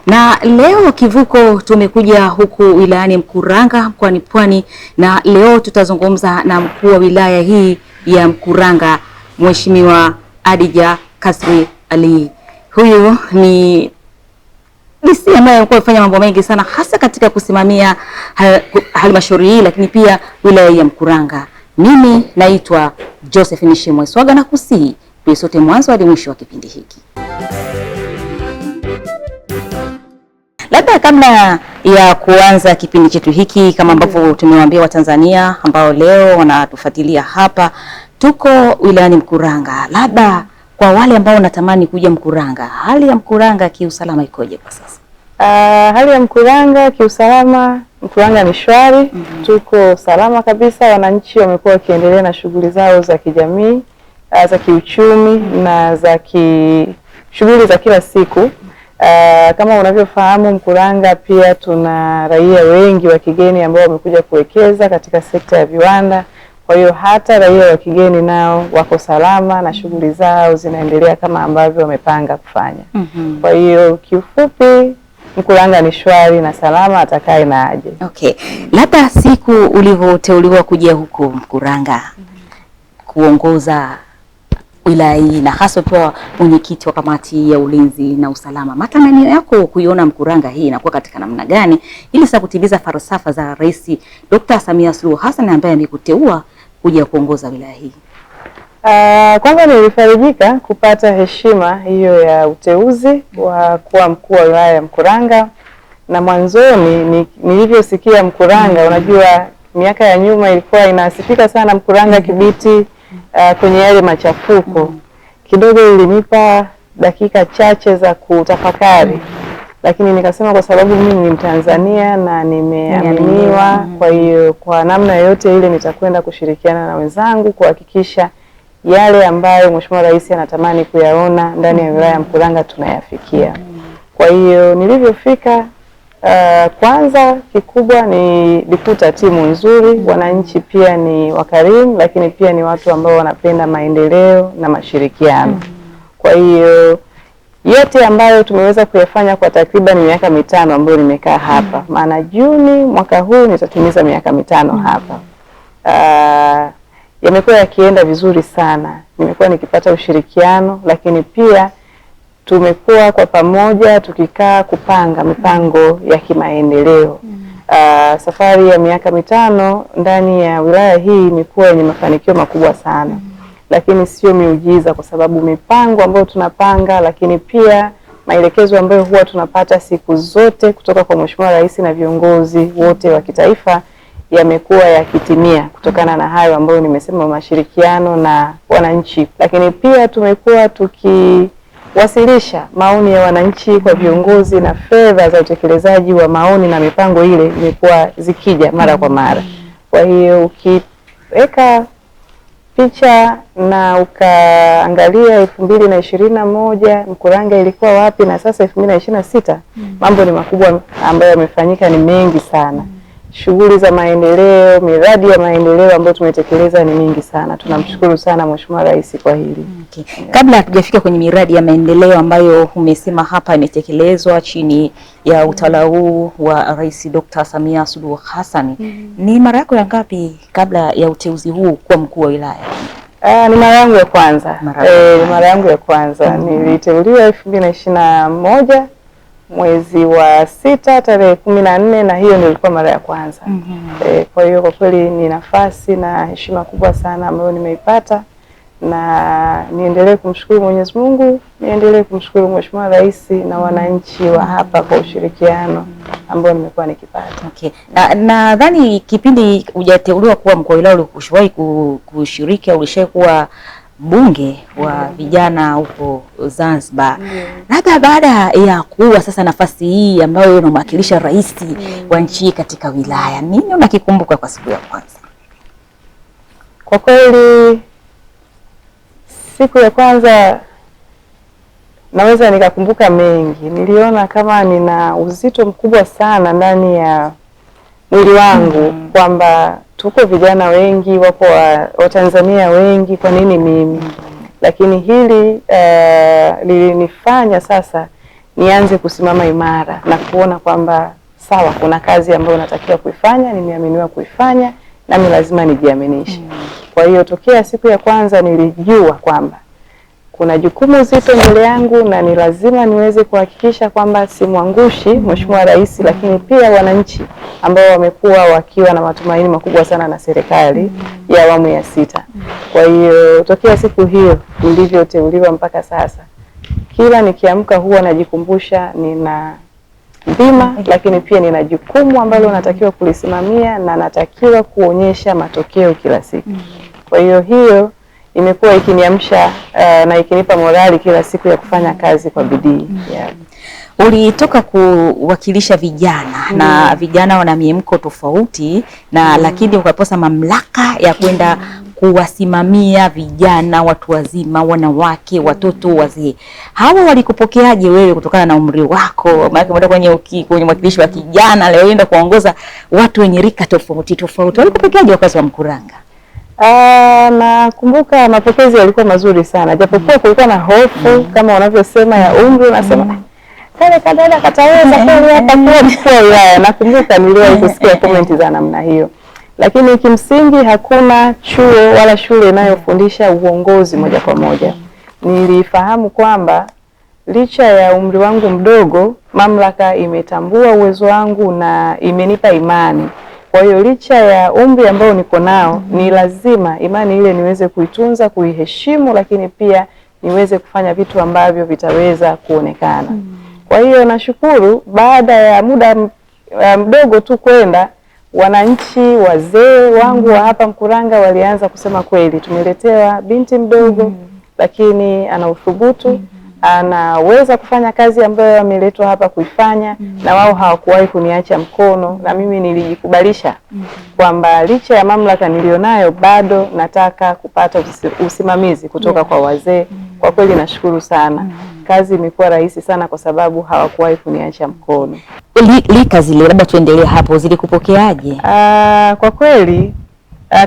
Na leo Kivuko tumekuja huku wilayani Mkuranga mkoani Pwani, na leo tutazungumza na mkuu wa wilaya hii ya Mkuranga, Mheshimiwa Adija Kasri Ali. Huyu ni DC ambaye amekuwa akifanya mambo mengi sana hasa katika kusimamia halmashauri hii, lakini pia wilaya ya Mkuranga. Mimi naitwa Josephine Shimweswaga na kusihi tuwe sote mwanzo hadi mwisho wa kipindi hiki. Labda kabla ya kuanza kipindi chetu hiki, kama ambavyo tumewaambia Watanzania ambao leo wanatufuatilia hapa, tuko wilayani Mkuranga. Labda kwa wale ambao wanatamani kuja Mkuranga, hali ya Mkuranga kiusalama ikoje kwa sasa? Hali ya Mkuranga kiusalama, Mkuranga ni shwari. Tuko salama kabisa. Wananchi wamekuwa wakiendelea na shughuli zao za kijamii, za kiuchumi na za shughuli za kila siku. Kama unavyofahamu, Mkuranga pia tuna raia wengi wa kigeni ambao wamekuja kuwekeza katika sekta ya viwanda. Kwa hiyo hata raia wa kigeni nao wako salama na shughuli zao zinaendelea kama ambavyo wamepanga kufanya. Kwa hiyo kiufupi, Mkuranga ni shwari na salama, atakaye na aje. Okay. Labda siku ulivyoteuliwa kuja huku Mkuranga kuongoza wilaya hii na hasa kwa mwenyekiti wa kamati ya ulinzi na usalama, matamanio yako kuiona Mkuranga hii inakuwa katika namna gani ili sasa kutimiza falsafa za Rais Dr. Samia Suluhu Hassan ambaye amekuteua kuja kuongoza wilaya hii? Kwanza nilifarijika kupata heshima hiyo ya uteuzi wa kuwa mkuu wa wilaya ya Mkuranga, na mwanzoni nilivyosikia Mkuranga, unajua miaka ya nyuma ilikuwa inasifika sana Mkuranga Kibiti kwenye yale machafuko. Kidogo ilinipa dakika chache za kutafakari, lakini nikasema kwa sababu mimi ni Mtanzania na nimeaminiwa, kwa hiyo kwa namna yote ile nitakwenda kushirikiana na wenzangu kuhakikisha yale ambayo Mheshimiwa Rais anatamani kuyaona ndani ya wilaya ya Mkuranga tunayafikia. Kwa hiyo nilivyofika, kwanza kikubwa nilikuta timu nzuri, wananchi pia ni wakarimu, lakini pia ni watu ambao wanapenda maendeleo na mashirikiano. Kwa hiyo yote ambayo tumeweza kuyafanya kwa takriban miaka 5 ambayo nimekaa hapa, maana Juni mwaka huu nitatimiza miaka 5 hapa, yamekuwa yakienda vizuri sana. Nimekuwa nikipata ushirikiano, lakini pia tumekuwa kwa pamoja tukikaa kupanga mipango ya kimaendeleo. Safari ya miaka 5 ndani ya wilaya hii imekuwa yenye mafanikio makubwa sana. Lakini sio miujiza, kwa sababu mipango ambayo tunapanga, lakini pia maelekezo ambayo huwa tunapata siku zote kutoka kwa Mheshimiwa Rais na viongozi wote wa kitaifa yamekuwa yakitimia kutokana na hayo ambayo nimesema, mashirikiano na wananchi. Lakini pia tumekuwa tukiwasilisha maoni ya wananchi kwa viongozi, na fedha za utekelezaji wa maoni na mipango ile imekuwa zikija mara kwa mara. Kwa hiyo ukiweka picha na ukaangalia 2021 Mkuranga ilikuwa wapi na sasa 2026, mambo ni makubwa ambayo yamefanyika, ni mengi sana. Shughuli za maendeleo, miradi ya maendeleo ambayo tumetekeleza ni mingi sana. Tunamshukuru sana Mheshimiwa Rais kwa hili. Okay. Kabla hatujafika kwenye miradi ya maendeleo ambayo umesema hapa imetekelezwa chini ya utawala huu wa Rais Dr. Samia Suluhu Hassan, ni mara yako ya ngapi kabla ya uteuzi huu kuwa mkuu wa wilaya? Ni mara yangu ya kwanza. Mara yangu ya kwanza. Niliteuliwa 2021 mwezi wa 6 tarehe 14, na hiyo ndio ilikuwa mara ya kwanza. Kwa hiyo kwa kweli ni nafasi na heshima kubwa sana ambayo nimeipata, na niendelee kumshukuru Mwenyezi Mungu, niendelee kumshukuru Mheshimiwa Rais na wananchi wa hapa kwa ushirikiano ambao nimekuwa nikipata. Okay. Nadhani kipindi hujateuliwa kuwa mkuu wa wilaya ulishawahi kushiriki au ulishawahi kuwa bunge wa vijana huko Zanzibar. Labda baada ya kuwa sasa nafasi hii ambayo unamwakilisha rais wa nchi katika wilaya, nini unakikumbuka kwa siku ya kwanza? Kwa kweli siku ya kwanza naweza nikakumbuka mengi. Niliona kama nina uzito mkubwa sana ndani ya mwili wangu, kwamba tuko vijana wengi, wapo Watanzania wengi, kwa nini mimi? Lakini hili lilinifanya sasa nianze kusimama imara na kuona kwamba sawa, kuna kazi ambayo natakiwa kuifanya, nimeaminiwa kuifanya, nami lazima nijiaminishe. Kwa hiyo tokea siku ya kwanza nilijua kwamba kuna jukumu zito mbele yangu na ni lazima niweze kuhakikisha kwamba simwangushi Mheshimiwa Rais, lakini pia wananchi ambao wamekuwa wakiwa na matumaini makubwa sana na serikali ya awamu ya 6. Kwa hiyo tokea siku hiyo nilivyoteuliwa mpaka sasa, kila nikiamka huwa najikumbusha nina dhima, lakini pia nina jukumu ambalo natakiwa kulisimamia na natakiwa kuonyesha matokeo kila siku. Kwa hiyo imekuwa ikiniamsha na ikinipa morali kila siku ya kufanya kazi kwa bidii. Ulitoka kuwakilisha vijana na vijana wana miemko tofauti na lakini ukaposa mamlaka ya kwenda kuwasimamia vijana, watu wazima, wanawake, watoto, wazee. Hawa walikupokeaje wewe kutokana na umri wako? Maana umeenda kwenye mwakilishi wa kijana, leo unaenda kuongoza watu wenye rika tofauti tofauti. Walikupokeaje wakati wa Mkuranga? Nakumbuka mapokezi yalikuwa mazuri sana, japokuwa kulikuwa na hofu kama wanavyosema ya umri, unasema kale kadada kataweza kweli hapa kuwa mkuu wa wilaya. Nakumbuka niliwahi kusikia comment za namna hiyo, lakini kimsingi hakuna chuo wala shule inayofundisha uongozi moja kwa moja. Nilifahamu kwamba licha ya umri wangu mdogo, mamlaka imetambua uwezo wangu na imenipa imani. Kwa hiyo licha ya umri ambao niko nao, ni lazima imani ile niweze kuitunza, kuiheshimu, lakini pia niweze kufanya vitu ambavyo vitaweza kuonekana. Kwa hiyo nashukuru, baada ya muda mdogo tu kwenda, wananchi wazee wangu wa hapa Mkuranga walianza kusema kweli tumeletewa binti mdogo lakini ana uthubutu, anaweza kufanya kazi ambayo ameletwa hapa kuifanya, na wao hawakuwahi kuniacha mkono, na mimi nilijikubalisha kwamba licha ya mamlaka nilionayo bado nataka kupata usimamizi kutoka kwa wazee. Kwa kweli nashukuru sana. Kazi imekuwa rahisi sana kwa sababu hawakuwahi kuniacha mkono. Lika zile, labda tuendelee hapo, zilikupokeaje? Kwa kweli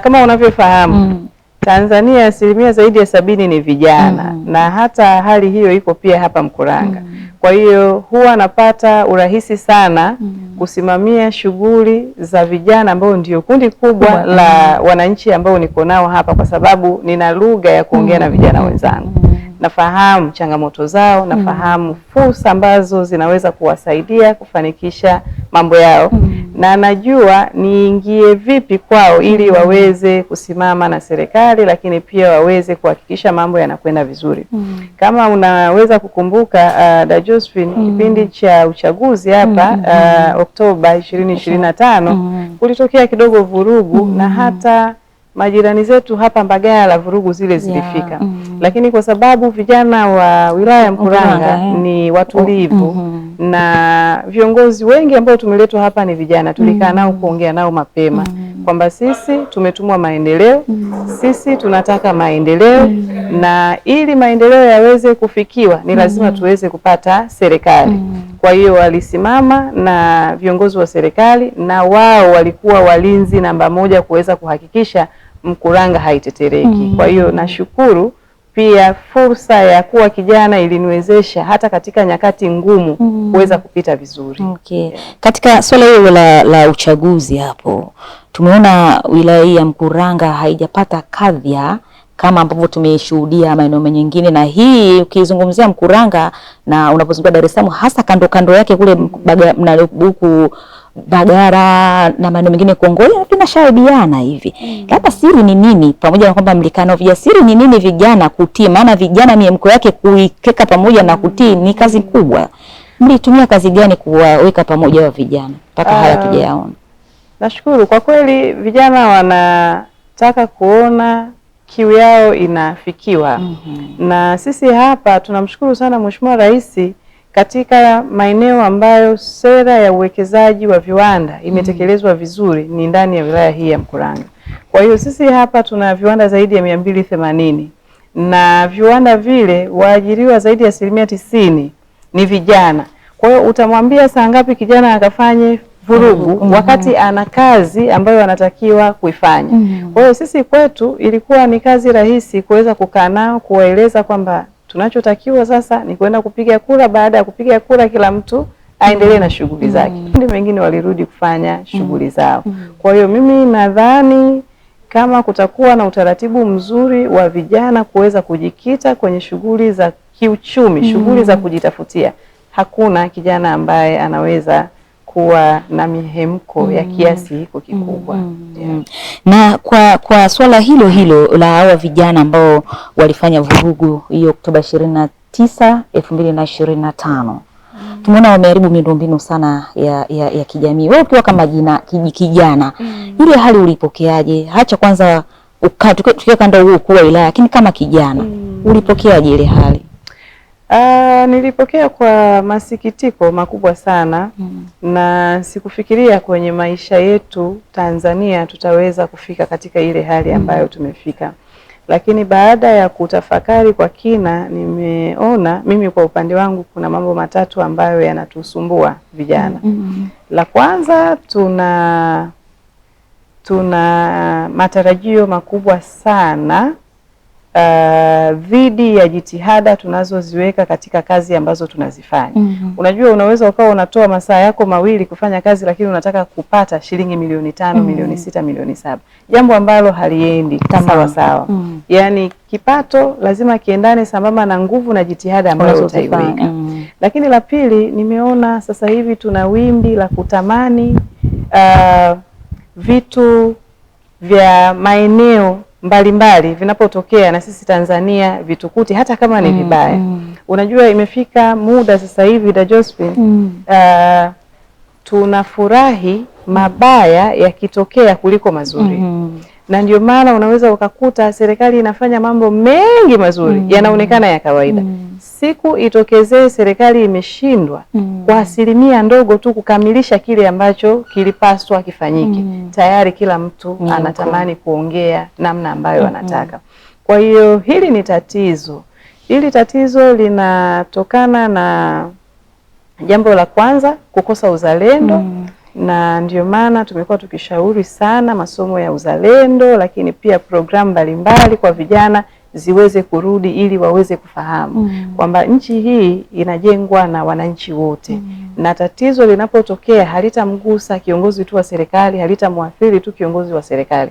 kama unavyofahamu, Tanzania asilimia zaidi ya 70 ni vijana, na hata hali hiyo iko pia hapa Mkuranga. Kwa hiyo huwa napata urahisi sana kusimamia shughuli za vijana ambao ndio kundi kubwa la wananchi ambao niko nao hapa, kwa sababu nina lugha ya kuongea na vijana wenzangu. Nafahamu changamoto zao, nafahamu fursa ambazo zinaweza kuwasaidia kufanikisha mambo yao, na najua niingie vipi kwao ili waweze kusimama na serikali, lakini pia waweze kuhakikisha mambo yanakwenda vizuri. Kama unaweza kukumbuka da Josephine, kipindi cha uchaguzi hapa Oktoba 2025 kulitokea kidogo vurugu, na hata majirani zetu hapa Mbagala vurugu zile zilifika. Lakini kwa sababu vijana wa wilaya ya Mkuranga ni watulivu na viongozi wengi ambao tumeletwa hapa ni vijana, tulikaa nao kuongea nao mapema kwamba sisi tumetumwa maendeleo, sisi tunataka maendeleo, na ili maendeleo yaweze kufikiwa ni lazima tuweze kupata serikali. Kwa hiyo walisimama na viongozi wa serikali, na wao walikuwa walinzi namba moja kuweza kuhakikisha Mkuranga haitetereki. Kwa hiyo nashukuru pia fursa ya kuwa kijana iliniwezesha hata katika nyakati ngumu kuweza kupita vizuri. Katika swala hilo la uchaguzi hapo, tumeona wilaya hii ya Mkuranga haijapata kadhia kama ambavyo tumeshuhudia maeneo mengine. Na hii ukizungumzia Mkuranga na unapozungumzia Dar es Salaam, hasa kando yake kule huku Bagara na maeneo mengine Kongoya, tunashahidiana hivi. Labda siri ni nini, pamoja na kwamba mlikano vya siri ni nini vijana kutii? Maana vijana miemko yake kuikeka pamoja na kutii ni kazi kubwa. Mlitumia kazi gani kuwaweka pamoja wa vijana mpaka haya tujayaona? Nashukuru kwa kweli, vijana wanataka kuona kiu yao inafikiwa. Na sisi hapa tunamshukuru sana Mheshimiwa Rais katika maeneo ambayo sera ya uwekezaji wa viwanda imetekelezwa vizuri ni ndani ya wilaya hii ya Mkuranga. Kwa hiyo sisi hapa tuna viwanda zaidi ya 280 na viwanda vile waajiriwa zaidi ya 90% ni vijana. Kwa hiyo utamwambia saa ngapi kijana akafanye vurugu wakati ana kazi ambayo anatakiwa kuifanya. Kwa hiyo sisi kwetu ilikuwa ni kazi rahisi kuweza kukaa nao, kuwaeleza kwamba tunachotakiwa sasa ni kwenda kupiga kura. Baada ya kupiga kura kila mtu aendelee na shughuli zake. Ndio wengine walirudi kufanya shughuli zao. Kwa hiyo mimi nadhani kama kutakuwa na utaratibu mzuri wa vijana kuweza kujikita kwenye shughuli za kiuchumi, shughuli za kujitafutia, hakuna kijana ambaye anaweza kuwa na mihemko ya kiasi hiko kikubwa. Na kwa swala hilo la hawa vijana ambao walifanya vurugu hiyo Oktoba 29, 2025. Tumeona wameharibu miundombinu sana ya kijamii. Wewe ukiwa kama kijana, ile hali ulipokeaje? Hacha kwanza tukiwa kando huo kwa wilaya, lakini kama kijana ulipokeaje ile hali? Nilipokea kwa masikitiko makubwa sana. Na sikufikiria kwenye maisha yetu Tanzania tutaweza kufika katika ile hali ambayo tumefika. Lakini baada ya kutafakari kwa kina, nimeona mimi kwa upande wangu kuna mambo matatu ambayo yanatusumbua vijana. La kwanza, tuna matarajio makubwa sana dhidi ya jitihada tunazoziweka katika kazi ambazo tunazifanya. Unajua, unaweza ukawa unatoa masaa yako mawili kufanya kazi, lakini unataka kupata shilingi milioni 5, milioni 6, milioni 7. Jambo ambalo haliendi sawa sawa. Yaani kipato lazima kiendane sambamba na nguvu na jitihada ambazo utaiweka. Lakini la pili, nimeona sasa hivi tuna wimbi la kutamani vitu vya maeneo mbalimbali vinapotokea na sisi Tanzania vitukuti hata kama ni vibaya. Unajua, imefika muda sasa hivi da Josephine, tunafurahi mabaya yakitokea kuliko mazuri. Na ndio maana unaweza ukakuta serikali inafanya mambo mengi mazuri yanaonekana ya kawaida. Siku itokezee serikali imeshindwa kwa asilimia ndogo tu kukamilisha kile ambacho kilipaswa kifanyike, tayari kila mtu anatamani kuongea namna ambayo anataka. Kwa hiyo hili ni tatizo. Hili tatizo linatokana na jambo la kwanza, kukosa uzalendo. Na ndio maana tumekuwa tukishauri sana masomo ya uzalendo, lakini pia programu mbalimbali kwa vijana ziweze kurudi ili waweze kufahamu kwamba nchi hii inajengwa na wananchi wote. Na tatizo linapotokea halitamgusa kiongozi tu wa serikali, halitamwathiri tu kiongozi wa serikali,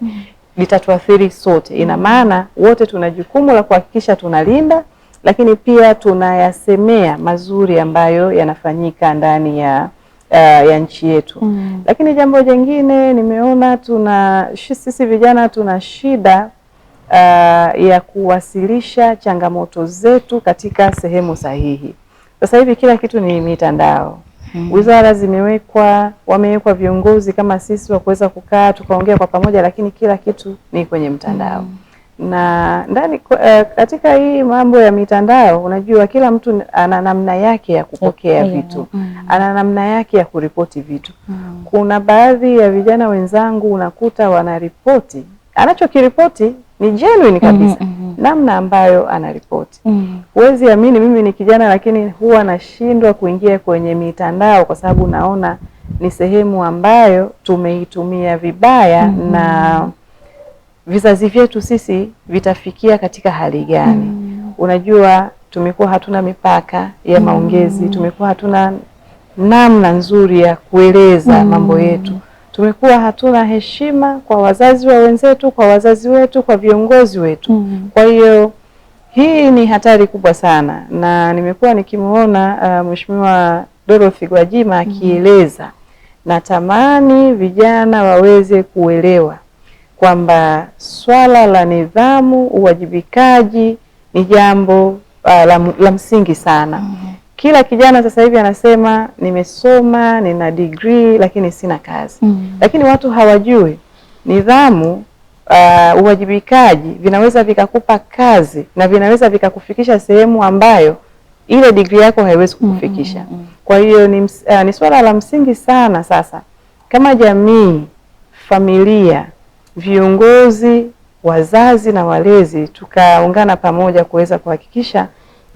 litatuathiri sote. Ina maana wote tuna jukumu la kuhakikisha tunalinda, lakini pia tunayasemea mazuri ambayo yanafanyika ndani ya nchi yetu. Lakini jambo jingine nimeona sisi vijana tuna shida ya kuwasilisha changamoto zetu katika sehemu sahihi. Sasa hivi kila kitu ni mitandao. Wizara wamewekwa viongozi kama sisi wa kuweza kukaa tukaongea kwa pamoja, lakini kila kitu ni kwenye mtandao. Na ndani katika hii mambo ya mitandao, unajua kila mtu ana namna yake ya kupokea vitu, ana namna yake ya kuripoti vitu. Kuna baadhi ya vijana wenzangu unakuta wanaripoti, anachokiripoti ni genuine kabisa, namna ambayo anaripoti. Huwezi amini, mimi ni kijana lakini huwa nashindwa kuingia kwenye mitandao kwa sababu naona ni sehemu ambayo tumeitumia vibaya. Na vizazi vyetu sisi vitafikia katika hali gani? Unajua, tumekuwa hatuna mipaka ya maongezi, tumekuwa hatuna namna nzuri ya kueleza mambo yetu. tumekuwa hatuna heshima kwa wazazi wa wenzetu, kwa wazazi wetu, kwa viongozi wetu. Kwa hiyo hii ni hatari kubwa sana, na nimekuwa nikimuona Mheshimiwa Dorothy Gwajima akieleza. Natamani vijana waweze kuelewa kwamba swala la nidhamu, uwajibikaji ni jambo la msingi sana. Kila kijana sasa hivi anasema nimesoma, nina degree lakini sina kazi. Lakini watu hawajui nidhamu, uwajibikaji vinaweza vikakupa kazi na vinaweza vikakufikisha sehemu ambayo ile degree yako haiwezi kukufikisha. Kwa hiyo ni swala la msingi sana sasa kama jamii, familia, viongozi, wazazi na walezi tukaungana pamoja kuweza kuhakikisha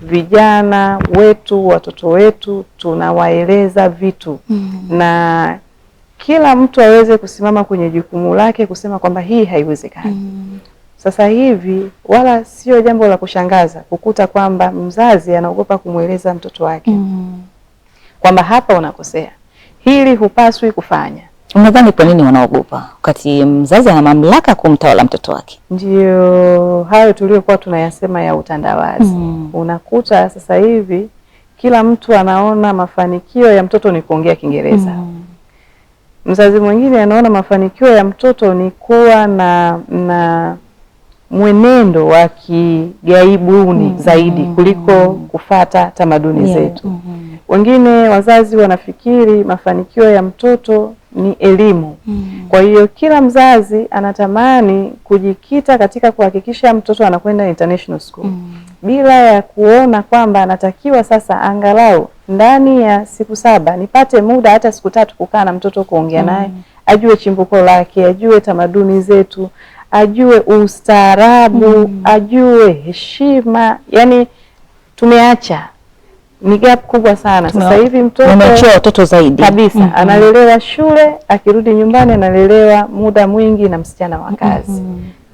vijana wetu, watoto wetu tunawaeleza vitu na kila mtu aweze kusimama kwenye jukumu lake kusema kwamba hii haiwezekani. Sasa hivi wala sio jambo la kushangaza kukuta kwamba mzazi anaogopa kumweleza mtoto wake kwamba hapa unakosea, hili hupaswi kufanya. Unadhani kwa nini wanaogopa wakati mzazi ana mamlaka kumtawala mtoto wake? Ndio hayo tuliokuwa tunayasema ya utandawazi. Unakuta sasa hivi kila mtu anaona mafanikio ya mtoto ni kuongea Kiingereza. Mzazi mwingine anaona mafanikio ya mtoto ni kuwa na mwenendo wa kigaibuni zaidi kuliko kufata tamaduni zetu. Wengine wazazi wanafikiri mafanikio ya mtoto ni elimu. Kwa hiyo kila mzazi anatamani kujikita katika kuhakikisha mtoto anakwenda international school. Bila ya kuona kwamba anatakiwa sasa angalau ndani ya siku 7 nipate muda hata siku 3 kukaa na mtoto kuongea naye, ajue chimbuko lake, ajue tamaduni zetu, ajue ustaarabu, ajue heshima. Yani tumeacha, ni gap kubwa sana. Sasa hivi mtoto ameacha watoto zaidi kabisa. Analelewa shule, akirudi nyumbani analelewa muda mwingi na msichana wa kazi.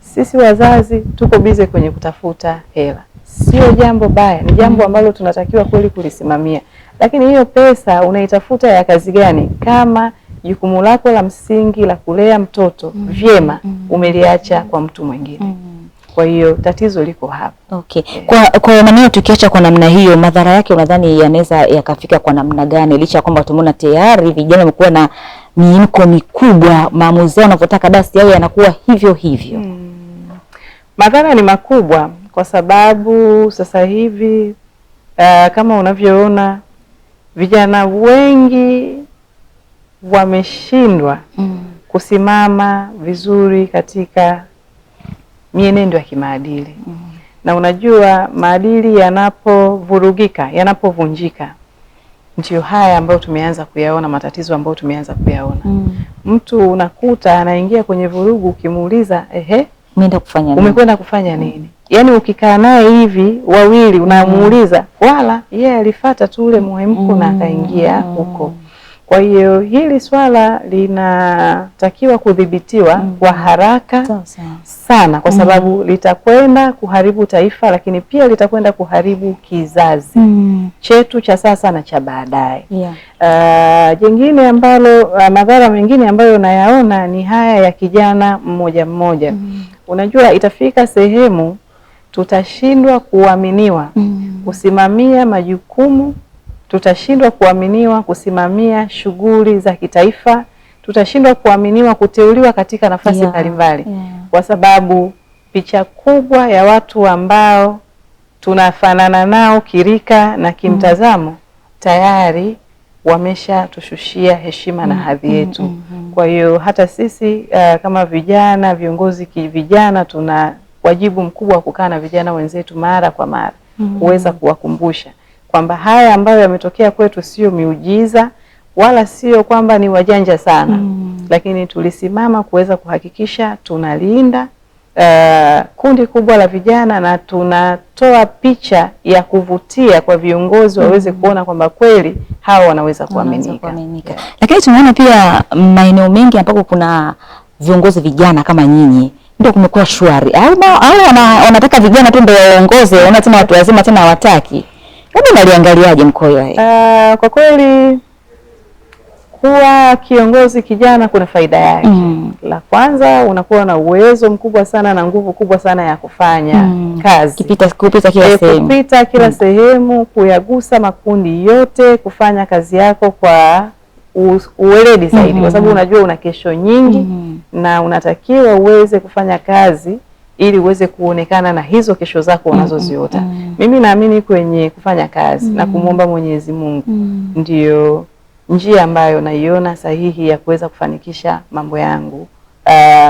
Sisi wazazi tuko bize kwenye kutafuta hela. Sio jambo baya, ni jambo ambalo tunatakiwa kweli kulisimamia. Lakini hiyo pesa unaitafuta ya kazi gani kama jukumu lako la msingi la kulea mtoto vyema umeliacha kwa mtu mwingine? Kwa hiyo tatizo liko hapa. Okay. Kwa maneno tukiacha kwa namna hiyo, madhara yake unadhani yanaweza yakafika kwa namna gani, licha kwamba tumeona tayari vijana wamekuwa na miiko mikubwa, maamuzi yao wanavyotaka basi yao yanakuwa hivyo hivyo? Madhara ni makubwa kwa sababu sasa hivi kama unavyoona vijana wengi wameshindwa kusimama vizuri katika mienendo ya kimaadili. Na unajua maadili yanapovurugika, yanapovunjika, ndio haya ambayo tumeanza kuyaona, matatizo ambayo tumeanza kuyaona. Mtu unakuta anaingia kwenye vurugu, ukimuuliza umekwenda kufanya nini? Yaani ukikaa naye hivi wawili unamuuliza, wala yeye alifuata tu ule muhemko na akaingia huko. Kwa hiyo hili swala linatakiwa kudhibitiwa kwa haraka sana, kwa sababu litakwenda kuharibu taifa, lakini pia litakwenda kuharibu kizazi chetu cha sasa na cha baadaye. Jingine ambalo madhara mengine ambayo nayaona ni haya ya kijana mmoja mmoja. Unajua itafika sehemu tutashindwa kuaminiwa kusimamia majukumu, tutashindwa kuaminiwa kusimamia shughuli za kitaifa, tutashindwa kuaminiwa kuteuliwa katika nafasi mbalimbali kwa sababu picha kubwa ya watu ambao tunafanana nao kirika na kimtazamo tayari wamesha tushushia heshima na hadhi yetu. Kwa hiyo hata sisi kama vijana, viongozi vijana, tuna wajibu mkubwa wa kukaa na vijana wenzetu mara kwa mara kuweza kuwakumbusha kwamba haya ambayo yametokea kwetu sio miujiza wala sio kwamba ni wajanja sana, lakini tulisimama kuweza kuhakikisha tunalinda kundi kubwa la vijana na tunatoa picha ya kuvutia kwa viongozi waweze kuona kwamba kweli hawa wanaweza kuaminika. Lakini tunaona pia maeneo mengi ambapo kuna viongozi vijana kama nyinyi ndio kumekuwa shwari. Au wanataka vijana tu ndio waongoze, wana tena watu wazima tena hawataki. Hebu naliangaliaje mkoa hii? Kwa kweli Kuwa kiongozi kijana kuna faida yake. La kwanza, unakuwa na uwezo mkubwa sana na nguvu kubwa sana ya kufanya kazi. Kupita kila sehemu, kuyagusa makundi yote, kufanya kazi yako kwa uweledi zaidi, kwa sababu unajua una kesho nyingi na unatakiwa uweze kufanya kazi ili uweze kuonekana na hizo kesho zako unazoziota. Mimi naamini kwenye kufanya kazi na kumwomba Mwenyezi Mungu ndio njia ambayo naiona sahihi ya kuweza kufanikisha mambo yangu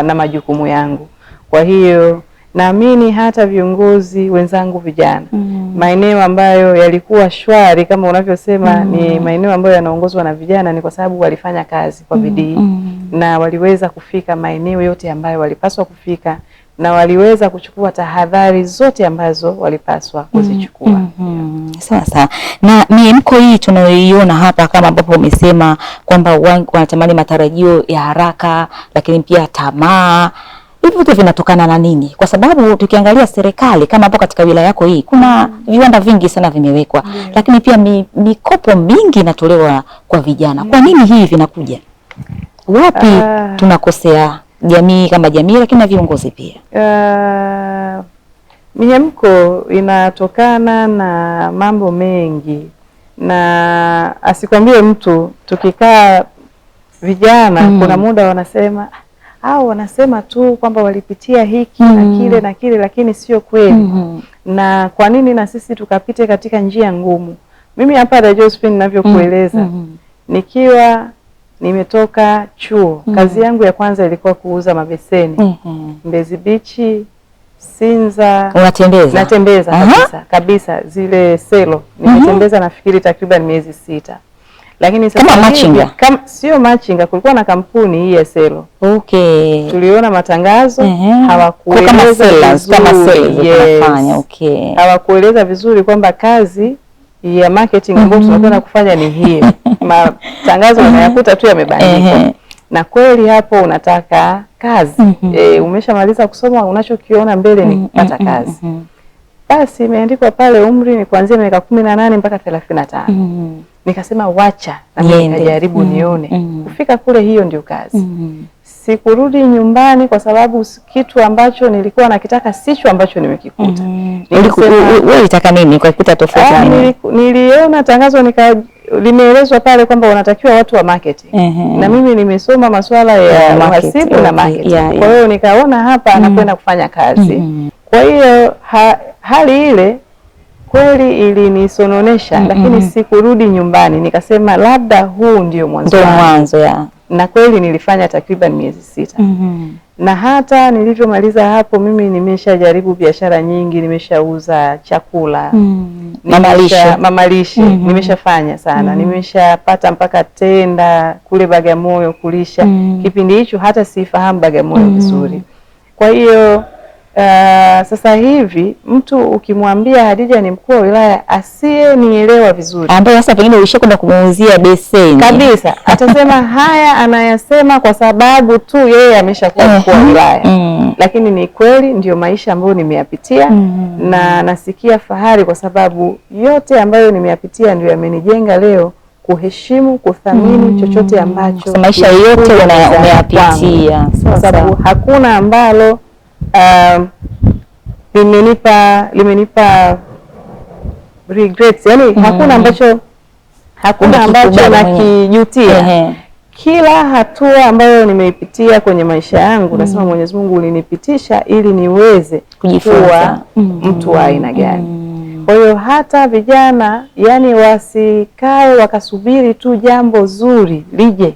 na majukumu yangu. Kwa hiyo naamini hata viongozi wenzangu vijana, maeneo ambayo yalikuwa shwari kama unavyosema, ni maeneo ambayo yanaongozwa na vijana, ni kwa sababu walifanya kazi kwa bidii na waliweza kufika maeneo yote ambayo walipaswa kufika, na waliweza kuchukua tahadhari zote ambazo walipaswa kuzichukua. Sasa na miemko hii tunayoiona hapa, kama ambapo umesema kwamba wanatamani matarajio ya haraka, lakini pia tamaa, hivi vitu vinatokana na nini? Kwa sababu tukiangalia serikali kama hapo katika wilaya yako hii kuna viwanda vingi sana vimewekwa, lakini pia mikopo mingi inatolewa kwa vijana. Kwa nini hii vinakuja? Wapi tunakosea jamii kama jamii, lakini na viongozi pia? Miemko inatokana na mambo mengi, na asikwambie mtu tukikaa vijana kuna muda wanasema wanasema tu kwamba walipitia hiki na kile, lakini sio kweli. Na kwa nini na sisi tukapite katika njia ngumu? Mimi hapa da Josephine ninavyokueleza, nikiwa nimetoka chuo, kazi yangu ya kwanza ilikuwa kuuza mabeseni. Mbezi Beach, Sinza. Unatembeza? Natembeza kabisa zile selo. Nimetembeza nafikiri takriban miezi 6. Lakini sasa kama machinga, sio machinga, kulikuwa na kampuni hii ya selo. Tuliona matangazo, hawakueleza hawakueleza vizuri kwamba kazi ya marketing ambayo tunakwenda kufanya ni hii. Matangazo unayakuta tu yamebandikwa. Na kweli hapo unataka kazi. Umeshamaliza kusoma, unachokiona mbele ni kupata kazi. Basi imeandikwa pale umri ni kuanzia miaka 18 mpaka 35. Nikasema wacha na mimi nikajaribu nione. Kufika kule, hiyo ndio kazi. Sikurudi nyumbani kwa sababu kitu ambacho nilikuwa nakitaka sicho ambacho nimekikuta. Wewe unataka nini kwa kukuta tofauti nini? Niliona tangazo limeelezwa pale kwamba wanatakiwa watu wa marketing. Na mimi nimesoma masuala ya uhasibu na marketing. Kwa hiyo nikaona hapa anakwenda kufanya kazi. Kwa hiyo hali ile kweli ilinisononesha, lakini sikurudi nyumbani. Nikasema labda huu ndio mwanzo. Na kweli nilifanya takriban miezi 6. Na hata nilivyomaliza hapo, mimi nimeshajaribu biashara nyingi, nimeshauza chakula, mamalishe, nimeshafanya sana, nimeshapata mpaka tenda kule Bagamoyo kulisha. Kipindi hicho hata sifahamu Bagamoyo vizuri. Kwa hiyo sasa hivi mtu ukimwambia Hadija ni mkuu wa wilaya asiyenielewa vizuri, ambaye sasa pengine ulishakwenda kumuuzia beseni kabisa, atasema haya anayasema kwa sababu tu yeye ameshakuwa mkuu wa wilaya. Lakini ni kweli ndio maisha ambayo nimeyapitia. Na nasikia fahari kwa sababu yote ambayo nimeyapitia ndio yamenijenga leo kuheshimu, kuthamini chochote ambacho maisha yote umeyapitia, kwa sababu hakuna ambalo limenipa regrets, yani hakuna ambacho nakijutia. Kila hatua ambayo nimeipitia kwenye maisha yangu nasema Mwenyezi Mungu ulinipitisha ili niweze kuwa mtu wa aina gani. Kwa hiyo hata vijana yani wasikae wakasubiri tu jambo zuri lije.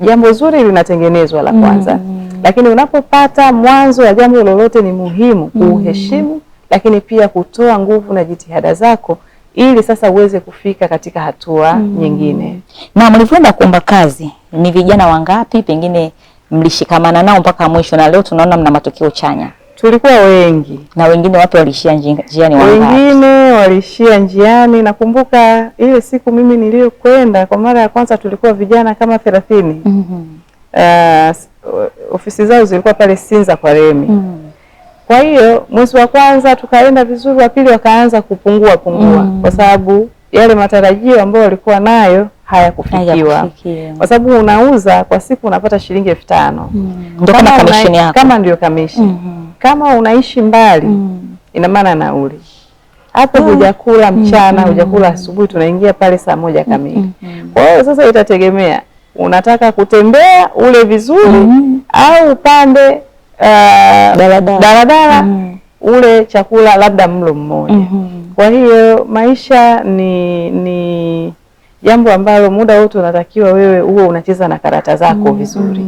Jambo zuri linatengenezwa la kwanza. Lakini unapopata mwanzo wa jambo lolote ni muhimu kuheshimu, lakini pia kutoa nguvu na jitihada zako ili sasa uweze kufika katika hatua nyingine. Na mlivyoenda kuomba kazi, ni vijana wangapi pengine mlishikamana nao mpaka mwisho na leo tunaona mna matokeo chanya? Tulikuwa wengi. Na wengine wapi walishia njiani wangapi? Wengine walishia njiani. Nakumbuka ile siku mimi niliyokwenda kwa mara ya kwanza tulikuwa vijana kama 30. Ofisi zao zilikuwa pale Sinza kwa Remi. Kwa hiyo mwezi wa kwanza tukaenda vizuri, wa pili wakaanza kupungua kwa sababu yale matarajio ambayo walikuwa nayo hayakufikiwa. Kwa sababu unauza kwa siku unapata shilingi 5,000. Ndio kama commission yako. Kama ndio commission. Kama unaishi mbali ina maana nauli. Hapo hujakula mchana, hujakula asubuhi, tunaingia pale saa 1 kamili. Kwa hiyo sasa itategemea unataka kutembea ule vizuri au upande daladala ule chakula labda mlo mmoja. Kwa hiyo maisha ni jambo ambalo muda wote unatakiwa wewe uwe unacheza na karata zako vizuri.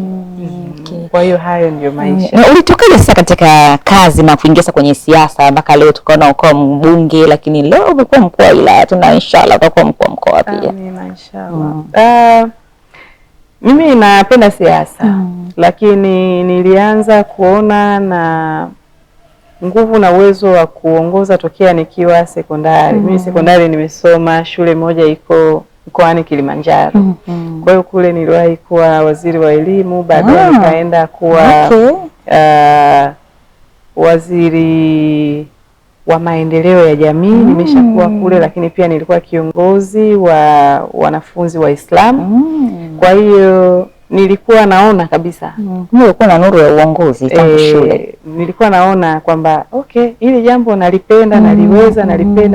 Kwa hiyo hayo ndio maisha. Na ulitokaje sasa katika kazi na kuingia kwenye siasa mpaka leo tukaona uko mbunge, lakini leo umekuwa mkuu wa wilaya, tuna inshallah utakuwa mkuu wa mkoa pia. Amina inshallah. Mimi napenda siasa lakini nilianza kuona na nguvu na uwezo wa kuongoza tokea nikiwa sekondari. Mimi sekondari nimesoma shule moja iko mkoani Kilimanjaro. Kwa hiyo kule niliwahi kuwa waziri wa elimu, baadaye nikaenda kuwa waziri wa maendeleo ya jamii. Nimeshakuwa kule, lakini pia nilikuwa kiongozi wa wanafunzi Waislamu. Kwa hiyo nilikuwa naona kabisa ulikuwa na nuru ya uongozi tangu shule. Nilikuwa naona kwamba hili jambo nalipenda,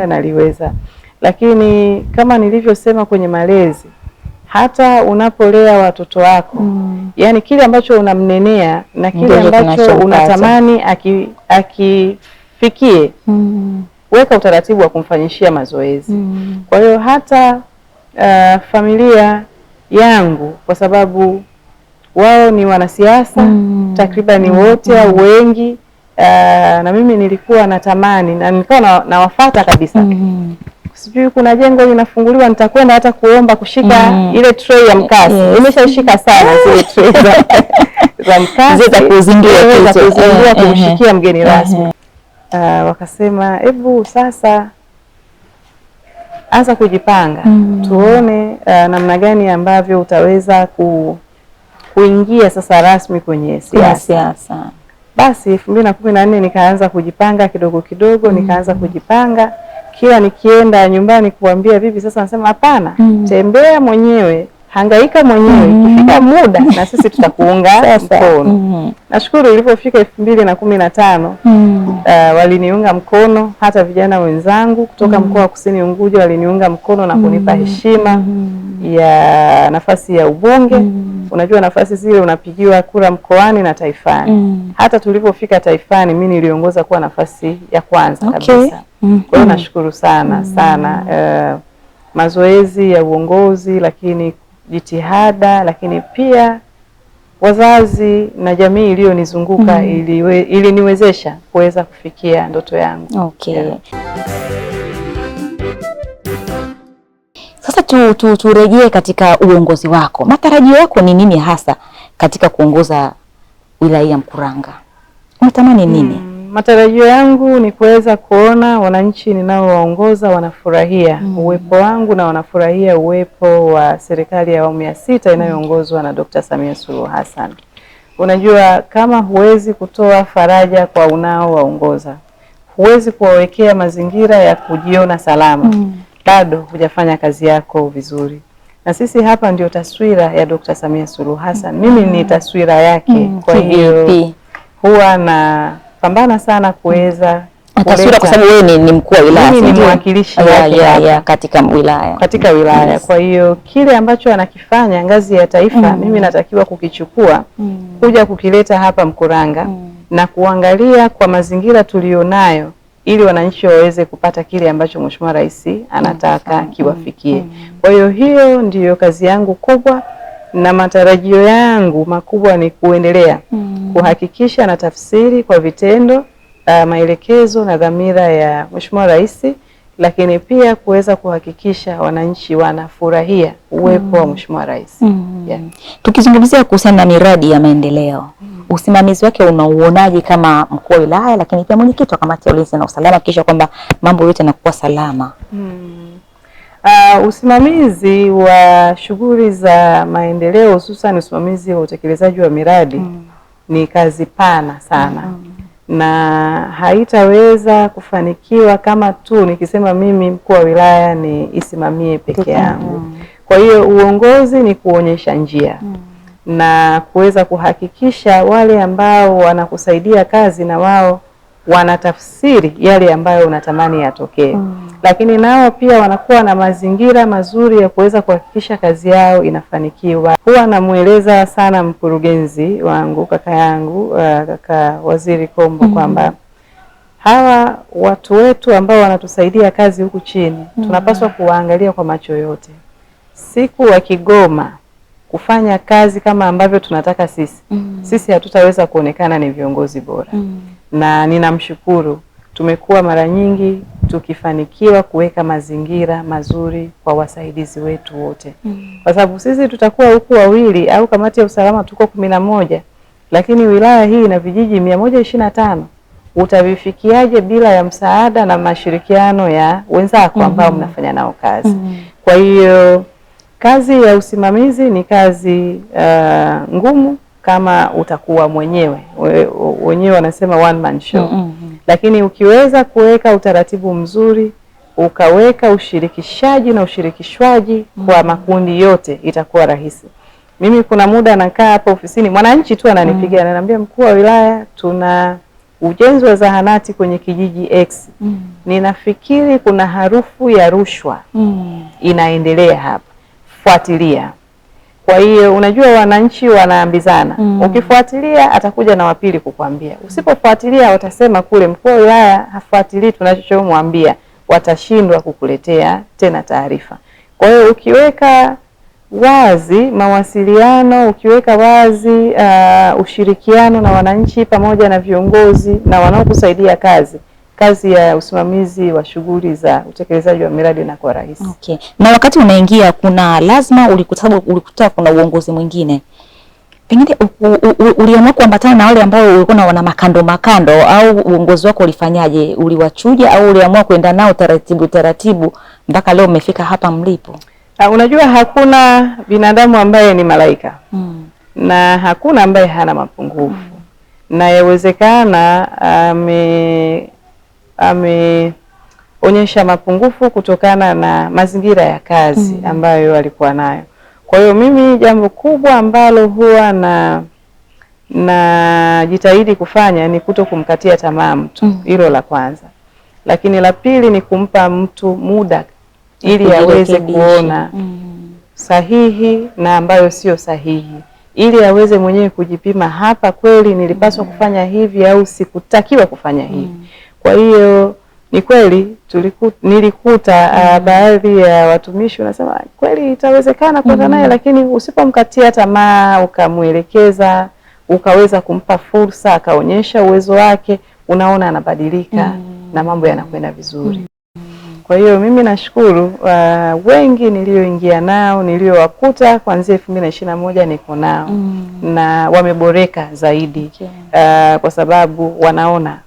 naliweza. Lakini kama nilivyosema kwenye malezi, hata unapolea watoto wako, yani kile ambacho unamnenea na kile ambacho unatamani akifikie, weka utaratibu wa kumfanyishia mazoezi. Kwa hiyo hata familia yangu, kwa sababu wao ni wanasiasa takriban wote au wengi, na mimi nilikuwa natamani na nilikuwa nawafuata kabisa. Sijui kuna jengo linafunguliwa nitakwenda hata kuomba kushika ile tray ya mkasi. Nimeshashika sana zile tray za mkasi za kuzindua kumshikia mgeni rasmi. Wakasema hebu sasa anza kujipanga, tuone namna gani ambavyo utaweza kuingia sasa rasmi kwenye siasa. Basi 2014 nikaanza kujipanga kidogo kidogo, nikaanza kujipanga. Kila nikienda nyumbani kuambia bibi, sasa nasema hapana, tembea mwenyewe, hangaika mwenyewe, ikifika muda na sisi tutakuunga mkono. Nashukuru ilipofika 2015 waliniunga mkono, hata vijana wenzangu kutoka mkoa wa Kusini Unguja waliniunga mkono na kunipa heshima ya nafasi ya ubunge. Unajua nafasi zile unapigiwa kura mkoani na taifani. Hata tulipofika taifani mimi niliongoza kuwa nafasi ya kwanza kabisa. Kwa hiyo nashukuru sana mazoezi ya uongozi, lakini jitihada, lakini pia wazazi na jamii iliyonizunguka iliniwezesha kuweza kufikia ndoto yangu. Sasa turejee katika uongozi wako. Matarajio yako ni nini hasa katika kuongoza wilaya ya Mkuranga? Unatamani nini? Matarajio yangu ni kuweza kuona wananchi ninaowaongoza wanafurahia uwepo wangu na wanafurahia uwepo wa serikali ya awamu ya 6 inayoongozwa na Dr. Samia Suluhu Hassan. Unajua kama huwezi kutoa faraja kwa unaowaongoza, huwezi kuwawekea mazingira ya kujiona salama, bado hujafanya kazi yako vizuri. Na sisi hapa ndio taswira ya Dr. Samia Suluhu Hassan. Mimi ni taswira yake. Kwa hiyo huwa na pambana sana kuweza taswira, kwa sababu wewe ni mkuu wa wilaya, ni mwakilishi katika wilaya. Kwa hiyo kile ambacho anakifanya ngazi ya taifa, mimi natakiwa kukichukua kuja kukileta hapa Mkuranga na kuangalia kwa mazingira tulionayo ili wananchi waweze kupata kile ambacho Mheshimiwa Rais anataka kiwafikie. Kwa hiyo ndiyo kazi yangu kubwa, na matarajio yangu makubwa ni kuendelea kuhakikisha na tafsiri kwa vitendo maelekezo na dhamira ya Mheshimiwa Rais, lakini pia kuweza kuhakikisha wananchi wanafurahia uwepo wa Mheshimiwa Rais. Tukizungumzia kuhusiana na miradi ya maendeleo, usimamizi wake unauonaje kama mkuu wa wilaya, lakini pia mwenyekiti wa kamati ya ulinzi na usalama, kisha kwamba mambo yote yanakuwa salama? Usimamizi wa shughuli za maendeleo, hususan usimamizi wa utekelezaji wa miradi ni kazi pana sana. na haitaweza kufanikiwa kama tu nikisema mimi mkuu wa wilaya ni isimamie peke yangu. Kwa hiyo uongozi ni kuonyesha njia na kuweza kuhakikisha wale ambao wanakusaidia kazi na wao wanatafsiri yale ambayo unatamani yatokee. Lakini nao pia wanakuwa na mazingira mazuri ya kuweza kuhakikisha kazi yao inafanikiwa. Huwa namueleza sana mkurugenzi wangu, kaka yangu, kaka Waziri Kombo, kwamba hawa watu wetu ambao wanatusaidia kazi huku chini tunapaswa kuwaangalia kwa macho yote. Siku wakigoma kufanya kazi kama ambavyo tunataka sisi, sisi hatutaweza kuonekana ni viongozi bora. Na ninamshukuru, tumekuwa mara nyingi tukifanikiwa kuweka mazingira mazuri kwa wasaidizi wetu wote. Kwa sababu sisi tutakuwa huku wawili au kamati ya usalama tuko 11, lakini wilaya hii na vijiji 125 utavifikiaje bila ya msaada na mashirikiano ya wenzako ambao mnafanya nao kazi? Kwa hiyo kazi ya usimamizi ni kazi ngumu kama utakuwa mwenyewe. Wenyewe wanasema one man show. Lakini ukiweza kuweka utaratibu mzuri, ukaweka ushirikishaji na ushirikishwaji kwa makundi yote, itakuwa rahisi. Mimi kuna muda nakaa hapa ofisini, mwananchi tu ananipigia ananiambia, mkuu wa wilaya, tuna ujenzi wa zahanati kwenye kijiji X. Ninafikiri kuna harufu ya rushwa inaendelea hapa. Fuatilia. Kwa hiyo unajua wananchi wanaambizana. Ukifuatilia atakuja na wapili kukwambia. Usipofuatilia watasema kule mkuu wa wilaya hafuatilii tunachomwambia, watashindwa kukuletea tena taarifa. Kwa hiyo ukiweka wazi mawasiliano, ukiweka wazi ushirikiano na wananchi pamoja na viongozi na wanaokusaidia kazi ya usimamizi wa shughuli za utekelezaji wa miradi na kwa rahisi. Okay. Na wakati unaingia kuna lazima ulikuta kuna uongozi mwingine, pengine uliamua kuambatana na wale ambao ulikuwa wana makando au uongozi wako ulifanyaje? Uliwachuja au uliamua kwenda nao taratibu mpaka leo umefika hapa mlipo? Unajua hakuna binadamu ambaye ni malaika. Na hakuna ambaye hana mapungufu. Na yawezekana ameonyesha mapungufu kutokana na mazingira ya kazi ambayo alikuwa nayo. Kwa hiyo mimi jambo kubwa ambalo huwa na jitahidi kufanya ni kumkatia tamaa mtu. Hilo la kwanza. Lakini la pili ni kumpa mtu muda ili aweze kuona sahihi na ambayo sio sahihi, ili aweze mwenyewe kujipima, hapa kweli nilipaswa kufanya hivi au sikutakiwa kufanya hivi. Kwa hiyo ni kweli nilikuta baadhi ya watumishi wanasema kweli itawezekana kwenda naye, lakini usipomkatia tamaa, ukamuelekeza, ukaweza kumpa fursa, akaonyesha uwezo wake, unaona anabadilika na mambo yanakwenda vizuri. Kwa hiyo mimi nashukuru wengi nilioingia nao, niliowakuta kuanzia 2021 niko nao na wameboreka zaidi. Kwa sababu wanaona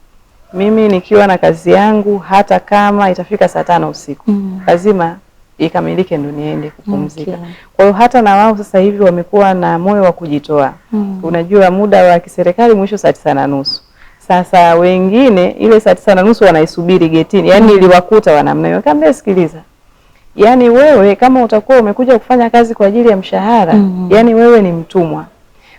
mimi nikiwa na kazi yangu, hata kama itafika saa 5 usiku lazima ikamilike ndio niende kupumzika. Kwa hiyo hata na wao sasa hivi wamekuwa na moyo wa kujitoa. Unajua muda wa kiserikali mwisho saa 9:30. Sasa wengine ile saa 9:30 wanaisubiri getini. Yaani niliwakuta wanamna. Nikamwambia sikiliza. Yaani wewe kama utakuwa umekuja kufanya kazi kwa ajili ya mshahara, yaani wewe ni mtumwa.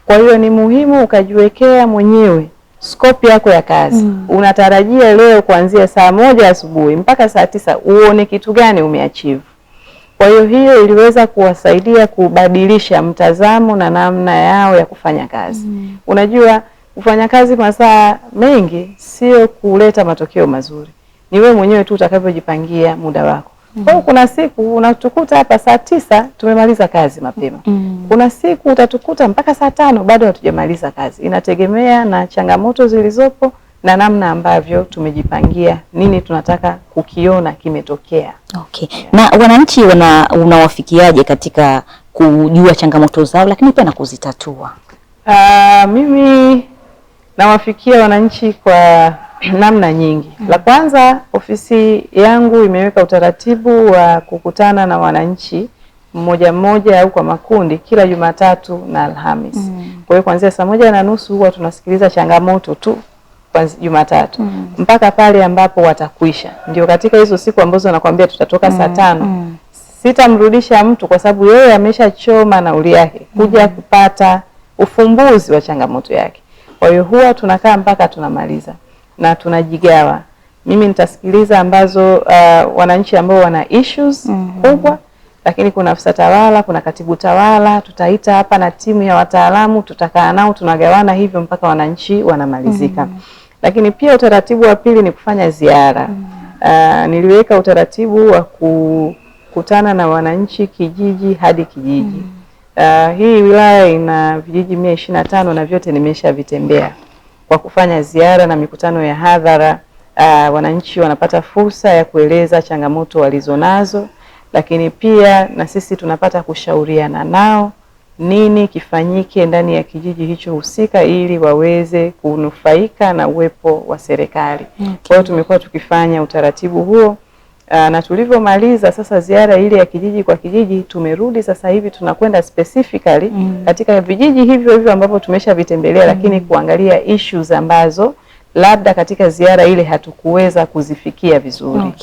Kwa hiyo ni muhimu ukajiwekea mwenyewe scope yako ya kazi. Unatarajia leo kuanzia saa 1 asubuhi mpaka saa 9 uone kitu gani umeachieve. Kwa hiyo iliweza kuwasaidia kubadilisha mtazamo na namna yao ya kufanya kazi. Unajua kufanya kazi masaa mengi sio kuleta matokeo mazuri. Ni wewe mwenyewe tu utakavyojipangia muda wako. Kwa hiyo kuna siku unatukuta hapa saa 9 tumemaliza kazi mapema. Kuna siku utatukuta mpaka saa 5 bado hatujamaliza kazi. Inategemea na changamoto zilizopo na namna ambavyo tumejipangia nini tunataka kukiona kimetokea. Okay. Na wananchi unawafikiaje katika kujua changamoto zao lakini pia na kuzitatua? Mimi nawafikia wananchi kwa namna nyingi. La kwanza, ofisi yangu imeweka utaratibu wa kukutana na wananchi mmoja au kwa makundi kila Jumatatu na Alhamisi. Kwa hiyo kuanzia saa 1:30 huwa tunasikiliza changamoto tu kuanzia Jumatatu mpaka pale ambapo watakwisha. Ndio katika hizo siku ambazo nakwambia tutatoka saa 5. Sitamrudisha mtu kwa sababu yeye ameshachoma nauli yake kuja kupata ufumbuzi wa changamoto yake. Kwa hiyo huwa tunakaa mpaka tunamaliza na tunajigawa. Mimi nitasikiliza ambazo wananchi ambao wana issues kubwa, lakini kuna afisa tawala, kuna katibu tawala, tutaita hapa na timu ya wataalamu, tutakaa nao, tunagawana hivyo mpaka wananchi wanamalizika. Lakini pia utaratibu wa pili ni kufanya ziara. Niliweka utaratibu wa kukutana na wananchi kijiji hadi kijiji. Hii wilaya ina vijiji 125 na vyote nimeshavitembea kwa kufanya ziara na mikutano ya hadhara. Wananchi wanapata fursa ya kueleza changamoto walizonazo, lakini pia na sisi tunapata kushauriana nao nini kifanyike ndani ya kijiji hicho husika ili waweze kunufaika na uwepo wa serikali. Kwa hiyo tumekuwa tukifanya utaratibu huo. Na tulivyomaliza sasa ziara ile ya kijiji kwa kijiji, tumerudi sasa hivi tunakwenda specifically katika vijiji hivyo ambavyo tumeshavitembelea, lakini kuangalia issues ambazo labda katika ziara ile hatukuweza kuzifikia vizuri.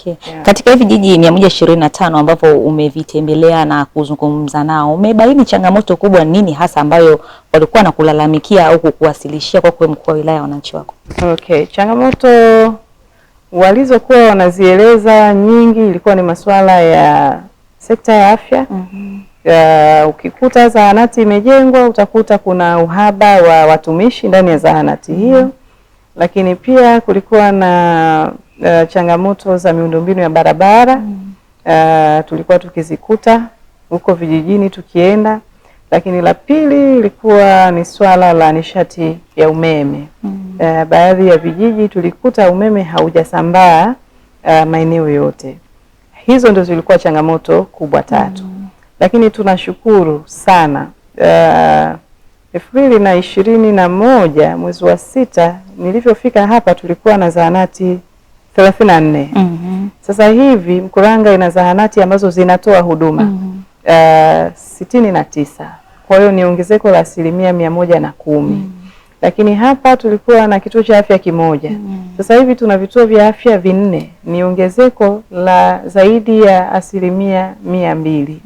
Katika hivi vijiji 125 ambavyo umevitembelea na kuzungumza nao, umebaini changamoto kubwa nini hasa ambayo walikuwa na kulalamikia au kukuwasilishia kwa mkuu wa wilaya wananchi wako? Changamoto walizokuwa wanazieleza nyingi ilikuwa ni masuala ya sekta ya afya. Ukikuta zahanati imejengwa utakuta kuna uhaba wa watumishi ndani ya zahanati hiyo. Lakini pia kulikuwa na changamoto za miundombinu ya barabara. Tulikuwa tukizikuta huko vijijini tukienda. Lakini la pili ilikuwa ni swala la nishati ya umeme. Baadhi ya vijiji tulikuta umeme haujasambaa maeneo yote. Hizo ndio zilikuwa changamoto kubwa tatu. Lakini tunashukuru sana 2021 mwezi wa 6 nilivyofika hapa tulikuwa na zahanati 34. Sasa hivi Mkuranga ina zahanati ambazo zinatoa huduma 69. Kwa hiyo ni ongezeko la 110. Lakini hapa tulikuwa na kituo cha afya kimoja. Sasa hivi tuna vituo vya afya 4. Ni ongezeko la zaidi ya 200%.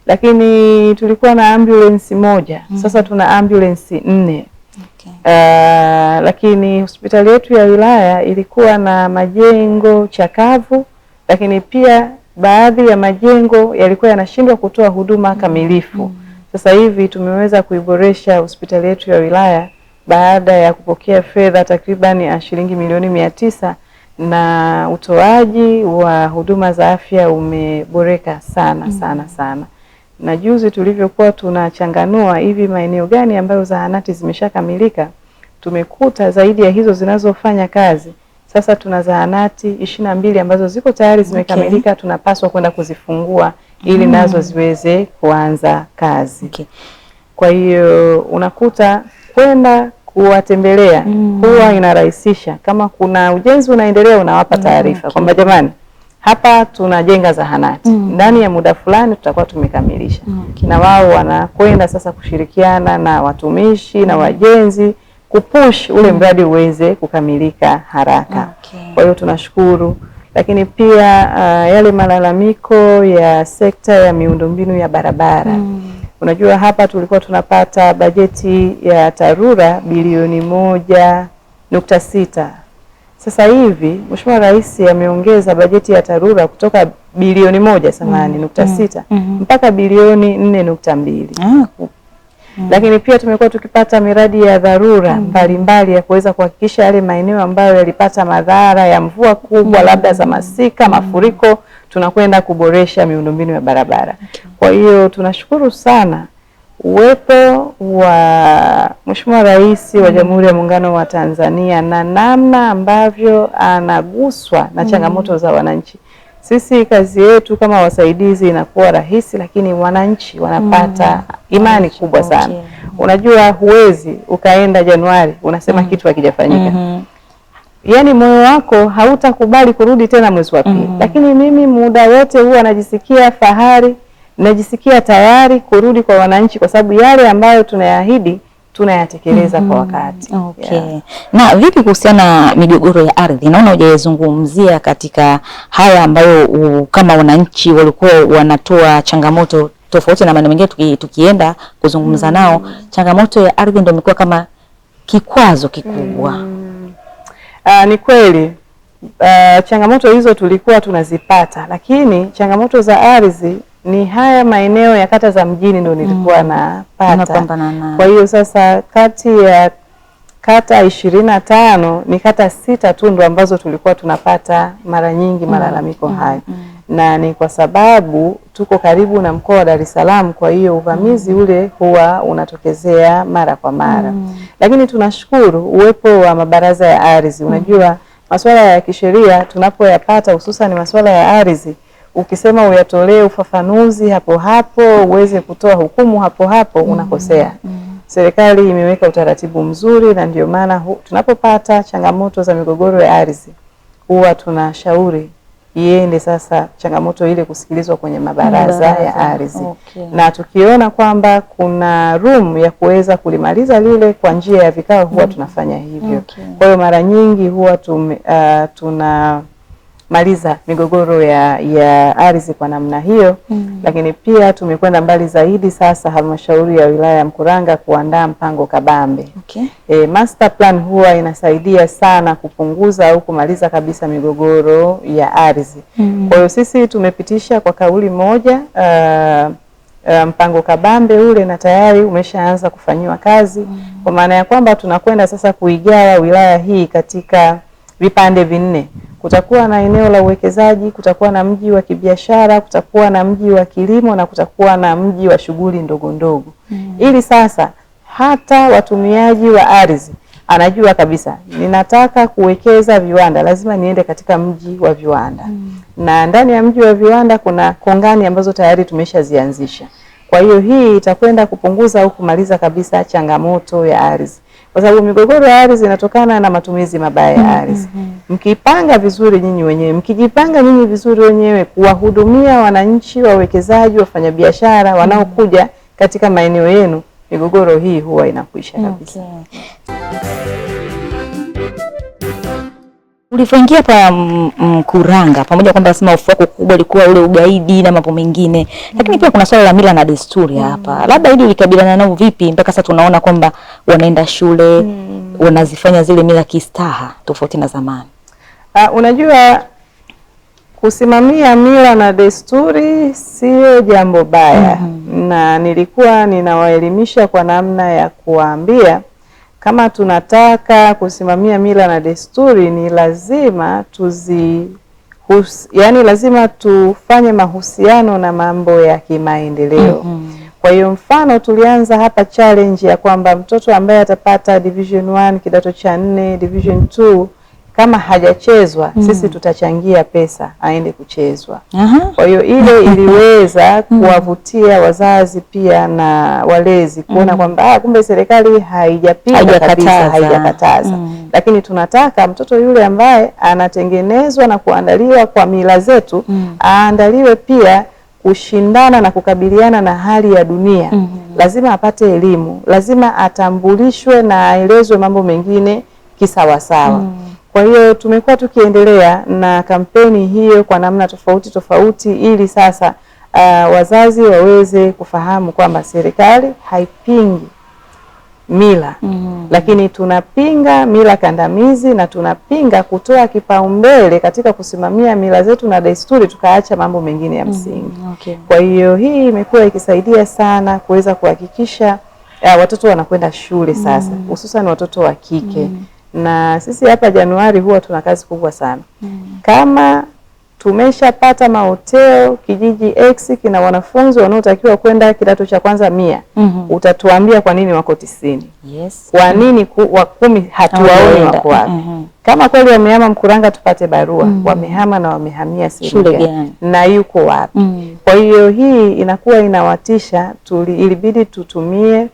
Lakini tulikuwa na ambulance moja. Sasa tuna ambulance 4. Lakini hospitali yetu ya wilaya ilikuwa na majengo chakavu, lakini pia baadhi ya majengo yalikuwa yanashindwa kutoa huduma kamilifu. Sasa hivi tumeweza kuiboresha hospitali yetu ya wilaya baada ya kupokea fedha takriban shilingi milioni 900, na utoaji wa huduma za afya umeboreka sana sana. Na juzi tulivyokuwa tunachanganua hivi maeneo gani ambayo zahanati zimeshakamilika, tumekuta zaidi ya hizo zinazofanya kazi. Sasa tuna zahanati 22 ambazo ziko tayari zimekamilika, tunapaswa kwenda kuzifungua ili nazo ziweze kuanza kazi. Kwa hiyo unakuta kwenda kuwatembelea huwa inarahisisha. Kama kuna ujenzi unaendelea unawapa taarifa kwamba jamani, hapa tunajenga zahanati. Ndani ya muda fulani tutakuwa tumekamilisha. Na wao wanakwenda sasa kushirikiana na watumishi na wajenzi kupush ule mradi uweze kukamilika haraka. Kwa hiyo tunashukuru. Lakini pia yale malalamiko ya sekta ya miundombinu ya barabara. Unajua hapa tulikuwa tunapata bajeti ya TARURA bilioni 1.6. Sasa hivi Mheshimiwa Rais ameongeza bajeti ya TARURA kutoka bilioni 1.6 mpaka bilioni 4.2. Lakini pia tumekuwa tukipata miradi ya dharura mbalimbali ya kuweza kuhakikisha yale maeneo ambayo yalipata madhara ya mvua kubwa labda za masika, mafuriko, tunakwenda kuboresha miundombinu ya barabara. Kwa hiyo tunashukuru sana uwepo wa Mheshimiwa Rais wa Jamhuri ya Muungano wa Tanzania na namna ambavyo anaguswa na changamoto za wananchi. Sisi kazi yetu kama wasaidizi inakuwa rahisi, lakini wananchi wanapata imani kubwa sana. Unajua huwezi ukaenda Januari unasema kitu hakijafanyika. Yaani moyo wako hautakubali kurudi tena mwezi wa pili. Lakini mimi muda wote huwa najisikia fahari, najisikia tayari kurudi kwa wananchi kwa sababu yale ambayo tunayaahidi tunayatekeleza kwa wakati. Okay. Yeah. Na vipi kuhusiana na migogoro ya ardhi? Naona hujazungumzia katika haya ambayo kama wananchi walikuwa wanatoa changamoto tofauti na maeneo mengine, tukienda kuzungumza nao, changamoto ya ardhi ndio imekuwa kama kikwazo kikubwa. Ni kweli. Changamoto hizo tulikuwa tunazipata, lakini changamoto za ardhi ni haya maeneo ya kata za mjini ndio nilikuwa napata. Kwa hiyo sasa kati ya kata 25 ni kata 6 tu ndo ambazo tulikuwa tunapata mara nyingi malalamiko hayo. Na ni kwa sababu tuko karibu na mkoa wa Dar es Salaam, kwa hiyo uvamizi ule huwa unatokezea mara kwa mara. Lakini tunashukuru uwepo wa mabaraza ya ardhi. Unajua masuala ya kisheria tunapoyapata, hususan masuala ya ardhi, ukisema uyatolee ufafanuzi hapo hapo, uweze kutoa hukumu hapo hapo, unakosea. Serikali imeweka utaratibu mzuri, na ndio maana tunapopata changamoto za migogoro ya ardhi huwa tunashauri iende sasa changamoto ile kusikilizwa kwenye mabaraza ya ardhi. Na tukiona kwamba kuna room ya kuweza kulimaliza lile kwa njia ya vikao, huwa tunafanya hivyo. Kwa hiyo mara nyingi huwa tunamaliza migogoro ya ardhi kwa namna hiyo. Lakini pia tumekwenda mbali zaidi sasa, halmashauri ya wilaya ya Mkuranga kuandaa mpango kabambe. Master plan huwa inasaidia sana kupunguza au kumaliza kabisa migogoro ya ardhi. Kwa hiyo sisi tumepitisha kwa kauli moja mpango kabambe ule, na tayari umeshaanza kufanyiwa kazi, kwa maana ya kwamba tunakwenda sasa kuigawa wilaya hii katika vipande vinne. Kutakuwa na eneo la uwekezaji, kutakuwa na mji wa kibiashara, kutakuwa na mji wa kilimo, na kutakuwa na mji wa shughuli ndogo ndogo. Ili sasa hata watumiaji wa ardhi anajua kabisa, ninataka kuwekeza viwanda, lazima niende katika mji wa viwanda. Na ndani ya mji wa viwanda kuna kongani ambazo tayari tumeshazianzisha. Kwa hiyo hii itakwenda kupunguza au kumaliza kabisa changamoto ya ardhi. Kwa sababu migogoro ya ardhi inatokana na matumizi mabaya ya ardhi. Mkipanga vizuri nyinyi wenyewe, mkijipanga nyinyi vizuri wenyewe kuwahudumia wananchi, wawekezaji, wafanyabiashara wanaokuja katika maeneo yenu, migogoro hii huwa inakwisha kabisa. Ulipoingia pa Mkuranga, pamoja kwamba nasema hofu yako kubwa ilikuwa ule ugaidi na mambo mengine, lakini pia kuna swala la mila na desturi hapa. Labda hili ulikabiliana nao vipi mpaka sasa tunaona kwamba wanaenda shule, wanazifanya zile mila kistaha tofauti na zamani? Unajua kusimamia mila na desturi sio jambo baya. Na nilikuwa ninawaelimisha kwa namna ya kuwaambia kama tunataka kusimamia mila na desturi ni lazima lazima tufanye mahusiano na mambo ya kimaendeleo. Kwa hiyo mfano tulianza hapa challenge ya kwamba mtoto ambaye atapata division 1 kidato cha 4, division 2, kama hajachezwa sisi tutachangia pesa aende kuchezwa. Kwa hiyo ile iliweza kuwavutia wazazi pia na walezi kuona kwamba kumbe serikali haijapinga kabisa, haijakataza. Lakini tunataka mtoto yule ambaye anatengenezwa na kuandaliwa kwa mila zetu aandaliwe pia kushindana na kukabiliana na hali ya dunia. Lazima apate elimu, lazima atambulishwe na aelezwe mambo mengine kisawasawa. Kwa hiyo tumekuwa tukiendelea na kampeni hiyo kwa namna tofauti tofauti, ili sasa wazazi waweze kufahamu kwamba serikali haipingi mila, lakini tunapinga mila kandamizi na tunapinga kutoa kipaumbele katika kusimamia mila zetu na desturi tukaacha mambo mengine ya msingi. Kwa hiyo hii imekuwa ikisaidia sana kuweza kuhakikisha watoto wanakwenda shule sasa, hususan watoto wa kike. Na sisi hapa Januari huwa tuna kazi kubwa sana. Kama tumeshapata mahoteo kijiji X kina wanafunzi wanaotakiwa kwenda kidato cha kwanza 100, utatuambia kwa nini wako 90. Kwa nini wa 10 hatuwaoni wako wapi? Kama kweli wamehama Mkuranga tupate barua, wamehama na wamehamia shule na yuko wapi? Kwa hiyo hii inakuwa inawatisha, ilibidi tutumie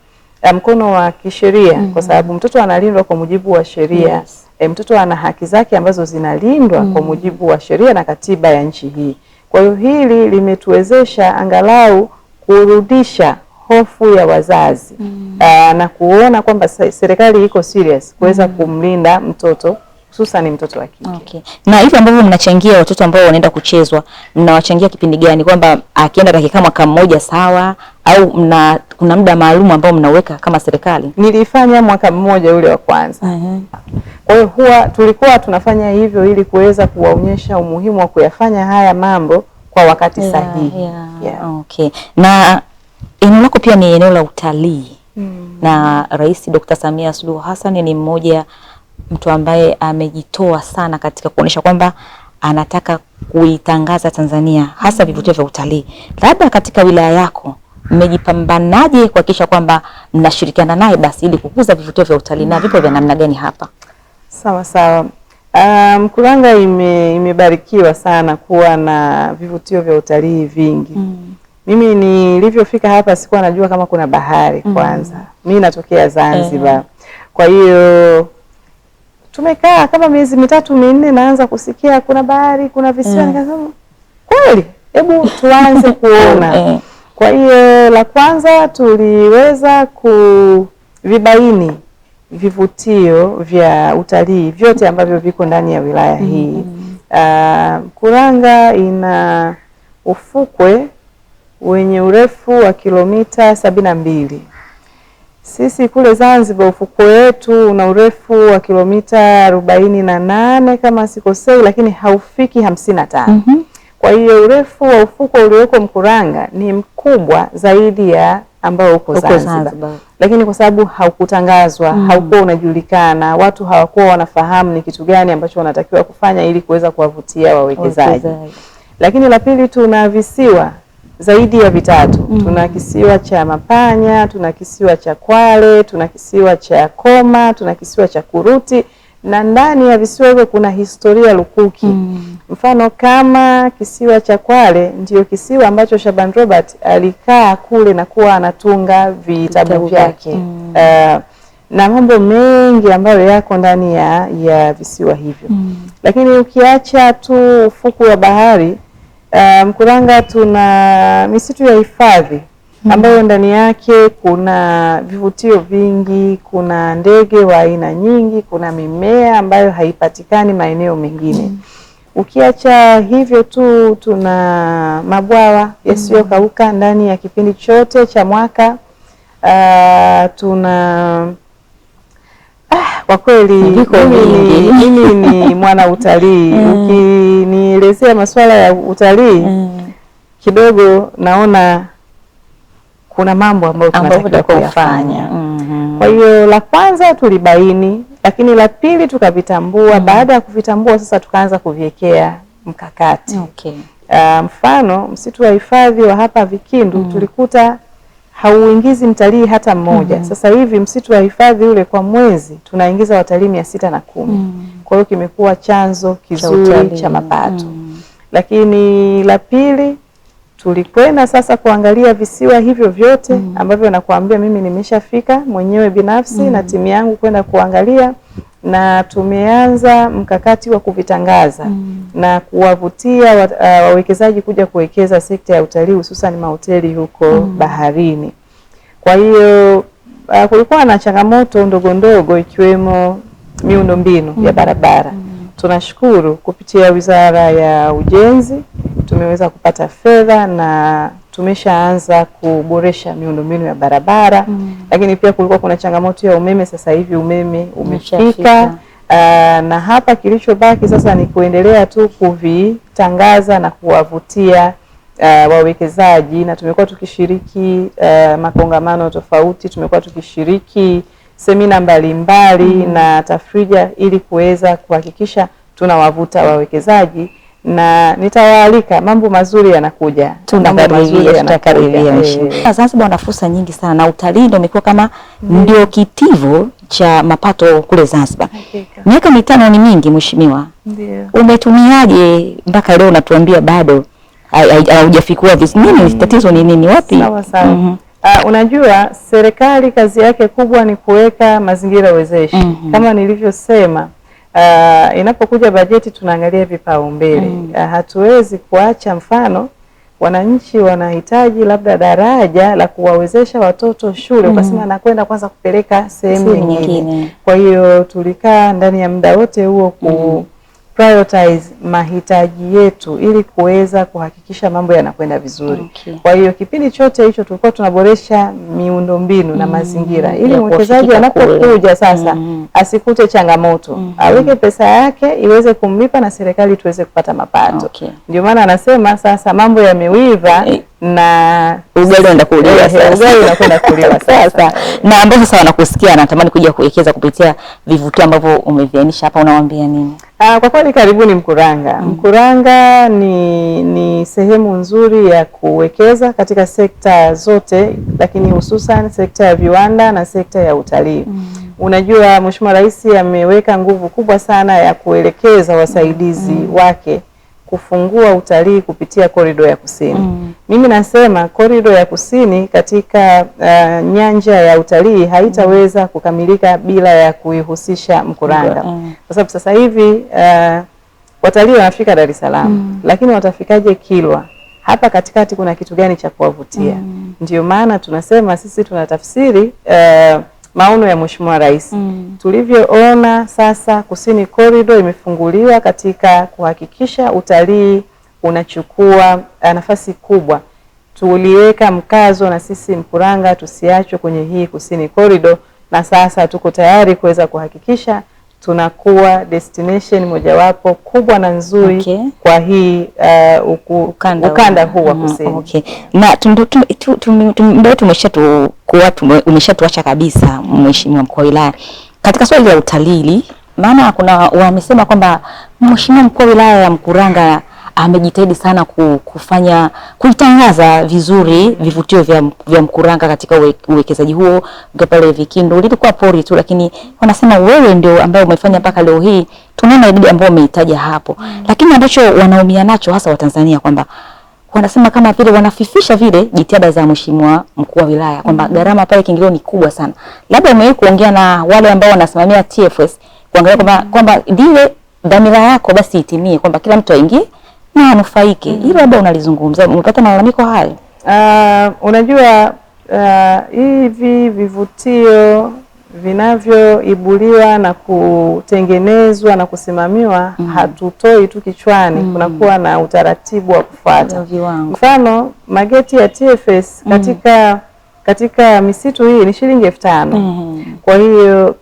mkono wa kisheria kwa sababu mtoto analindwa kwa mujibu wa sheria. Mtoto ana haki zake ambazo zinalindwa kwa mujibu wa sheria na katiba ya nchi hii. Kwa hiyo hili limetuwezesha angalau kurudisha hofu ya wazazi na kuona kwamba serikali iko serious kuweza kumlinda mtoto, hususan mtoto wa kike. Okay. Na hivi ambavyo mnachangia watoto ambao wanaenda kuchezwa, mnawachangia kipindi gani? Kwamba akienda dakika mwaka mmoja sawa, au kuna muda maalum ambao mnaweka kama serikali? Nilifanya mwaka mmoja ule wa kwanza. Kwa hiyo tulikuwa tunafanya hivyo ili kuweza kuwaonyesha umuhimu wa kuyafanya haya mambo kwa wakati sahihi. Okay. Na eneo lako pia ni eneo la utalii. Na Rais Dr. Samia Suluhu Hassan ni mmoja mtu ambaye amejitoa sana katika kuonesha kwamba anataka kuitangaza Tanzania hasa vivutio vya utalii. Labda katika wilaya yako mmejipambanaje kuhakikisha kwamba mnashirikiana naye basi ili kukuza vivutio vya utalii, na vipo vya namna gani hapa? Sawa. Mkuranga imebarikiwa sana kuwa na vivutio vya utalii vingi. Mimi nilivyofika hapa sikuwa najua kama kuna bahari kwanza. Mimi natokea Zanzibar. Kwa hiyo tumekaa kama miezi 3-4 naanza kusikia kuna bahari, kuna visiwa, nikasema kweli, hebu tuanze kuona. Kwa hiyo la kwanza tuliweza kuvibaini vivutio vya utalii vyote ambavyo viko ndani ya wilaya hii. Mkuranga ina ufukwe wenye urefu wa kilomita 72. Sisi kule Zanzibar ufukwe wetu una urefu wa kilomita 48 kama sikosei, lakini haufiki 55. Kwa hiyo urefu wa ufukwe ulioko Mkuranga ni mkubwa zaidi ya ambao uko Zanzibar. Lakini kwa sababu haukutangazwa, haukuwa unajulikana, watu hawakuwa wanafahamu ni kitu gani ambacho wanatakiwa kufanya ili kuweza kuwavutia wawekezaji. Lakini la pili, tuna visiwa zaidi ya 3. Tuna kisiwa cha Mapanya, tuna kisiwa cha Kwale, tuna kisiwa cha Koma, tuna kisiwa cha Kuruti, na ndani ya visiwa hivyo kuna historia lukuki. Mfano kama kisiwa cha Kwale ndio kisiwa ambacho Shaban Robert alikaa kule na kuwa anatunga vitabu vyake. Na mambo mengi ambayo yako ndani ya visiwa hivyo. Lakini ukiacha tu ufukwe wa bahari, Mkuranga tuna misitu ya hifadhi ambayo ndani yake kuna vivutio vingi, kuna ndege wa aina nyingi, kuna mimea ambayo haipatikani maeneo mengine. Ukiacha hivyo tu tuna mabwawa yasiyokauka ndani ya kipindi chote cha mwaka. Tuna kwa kweli mimi ni mwana utalii. Ukinielezea masuala ya utalii kidogo naona kuna mambo ambayo tunatakiwa kufanya. Kwa hiyo la kwanza tulibaini, lakini la pili tukavitambua. Baada ya kuvitambua sasa tukaanza kuviwekea mkakati. Mfano msitu wa hifadhi wa hapa Vikindu tulikuta hauingizi mtalii hata mmoja. Sasa hivi msitu wa hifadhi ule kwa mwezi tunaingiza watalii 610. Kwa hiyo kimekuwa chanzo kizuri cha mapato. Lakini la pili, tulikwenda sasa kuangalia visiwa hivyo vyote ambavyo nakuambia mimi nimeshafika mwenyewe binafsi na timu yangu kwenda kuangalia, na tumeanza mkakati wa kuvitangaza na kuwavutia wawekezaji kuja kuwekeza sekta ya utalii, hususan mahoteli huko baharini. Kwa hiyo kulikuwa na changamoto ndogo ndogo ikiwemo miundombinu ya barabara. Tunashukuru kupitia Wizara ya Ujenzi tumeweza kupata fedha na tumeshaanza kuboresha miundombinu ya barabara. Lakini pia kulikuwa kuna changamoto ya umeme, sasa hivi umeme umefika. Na hapa kilichobaki sasa ni kuendelea tu kuvitangaza na kuwavutia wawekezaji, na tumekuwa tukishiriki makongamano tofauti, tumekuwa tukishiriki semina mbalimbali na tafrija ili kuweza kuhakikisha tunawavuta wawekezaji, na nitawaalika, mambo mazuri yanakuja. Tutakaribia. Zanzibar wana fursa nyingi sana na utalii ndio umekuwa kama ndio kitivo cha mapato kule Zanzibar. Miaka 5 ni mingi mheshimiwa. Ndio. Umetumiaje mpaka leo unatuambia bado haujafikua vizuri? Nini tatizo ni nini, wapi? Sawa. Unajua serikali kazi yake kubwa ni kuweka mazingira wezeshi. Kama nilivyosema, inapokuja bajeti tunaangalia vipaumbele. Hatuwezi kuacha mfano wananchi wanahitaji labda daraja la kuwawezesha watoto shule, ukasema nakwenda kwanza kupeleka sehemu nyingine. Kwa hiyo tulikaa ndani ya muda wote huo prioritize mahitaji yetu ili kuweza kuhakikisha mambo yanakwenda vizuri. Kwa hiyo kipindi chote hicho tulikuwa tunaboresha miundombinu na mazingira ili mwekezaji anapokuja sasa asikute changamoto, aweke pesa yake iweze kumlipa na serikali tuweze kupata mapato. Ndio maana anasema sasa mambo yamewiva na ugali unaenda kuliwa sasa. Ugali unakwenda kuliwa sasa. Na ambao sasa wanakusikia natamani kuja kuwekeza kupitia vivutio ambavyo umeviainisha hapa, unawaambia nini? Kwa kweli karibuni Mkuranga. Mkuranga ni sehemu nzuri ya kuwekeza katika sekta zote, lakini hususan sekta ya viwanda na sekta ya utalii. Unajua Mheshimiwa Rais ameweka nguvu kubwa sana ya kuelekeza wasaidizi wake kufungua utalii kupitia korido ya kusini. Mimi nasema korido ya kusini katika nyanja ya utalii haitaweza kukamilika bila ya kuihusisha Mkuranga. Kwa sababu sasa hivi watalii wanafika Dar es Salaam, lakini watafikaje Kilwa? Hapa katikati kuna kitu gani cha kuwavutia? Ndio maana tunasema sisi tunatafsiri maono ya Mheshimiwa Rais. Tulivyoona sasa kusini corridor imefunguliwa katika kuhakikisha utalii unachukua nafasi kubwa. Tuliweka mkazo na sisi Mkuranga tusiachwe kwenye hii kusini corridor, na sasa tuko tayari kuweza kuhakikisha tunakuwa destination mojawapo kubwa na nzuri kwa hii ukanda huu wa kusini. Na umeshatuacha kabisa Mheshimiwa Mkuu wa Wilaya katika swali la utalii, maana kuna wamesema kwamba Mheshimiwa Mkuu wa Wilaya ya Mkuranga amejitahidi sana kuitangaza vizuri vivutio vya Mkuranga katika uwekezaji huo. Pale Vikindu lilikuwa pori tu, lakini wanasema wewe ndio ambaye umefanya mpaka leo hii tunaona idadi ambayo umeitaja hapo. Lakini ambacho wanaumia nacho hasa Watanzania kwamba wanasema kama vile wanafifisha vile jitihada za Mheshimiwa Mkuu wa Wilaya kwamba gharama pale kiingilio ni kubwa sana. Labda umewahi kuongea na wale ambao wanasimamia TFS kuangalia kwamba ndile dhamira yako basi itimie kwamba kila mtu aingie na anufaike. Hilo labda unalizungumza, umepata malalamiko hayo? Unajua hivi vivutio vinavyoibuliwa na kutengenezwa na kusimamiwa hatutoi tu kichwani, kunakuwa na utaratibu wa kufuata. Mfano mageti ya TFS katika misitu hii ni shilingi 5,000. Kwa hiyo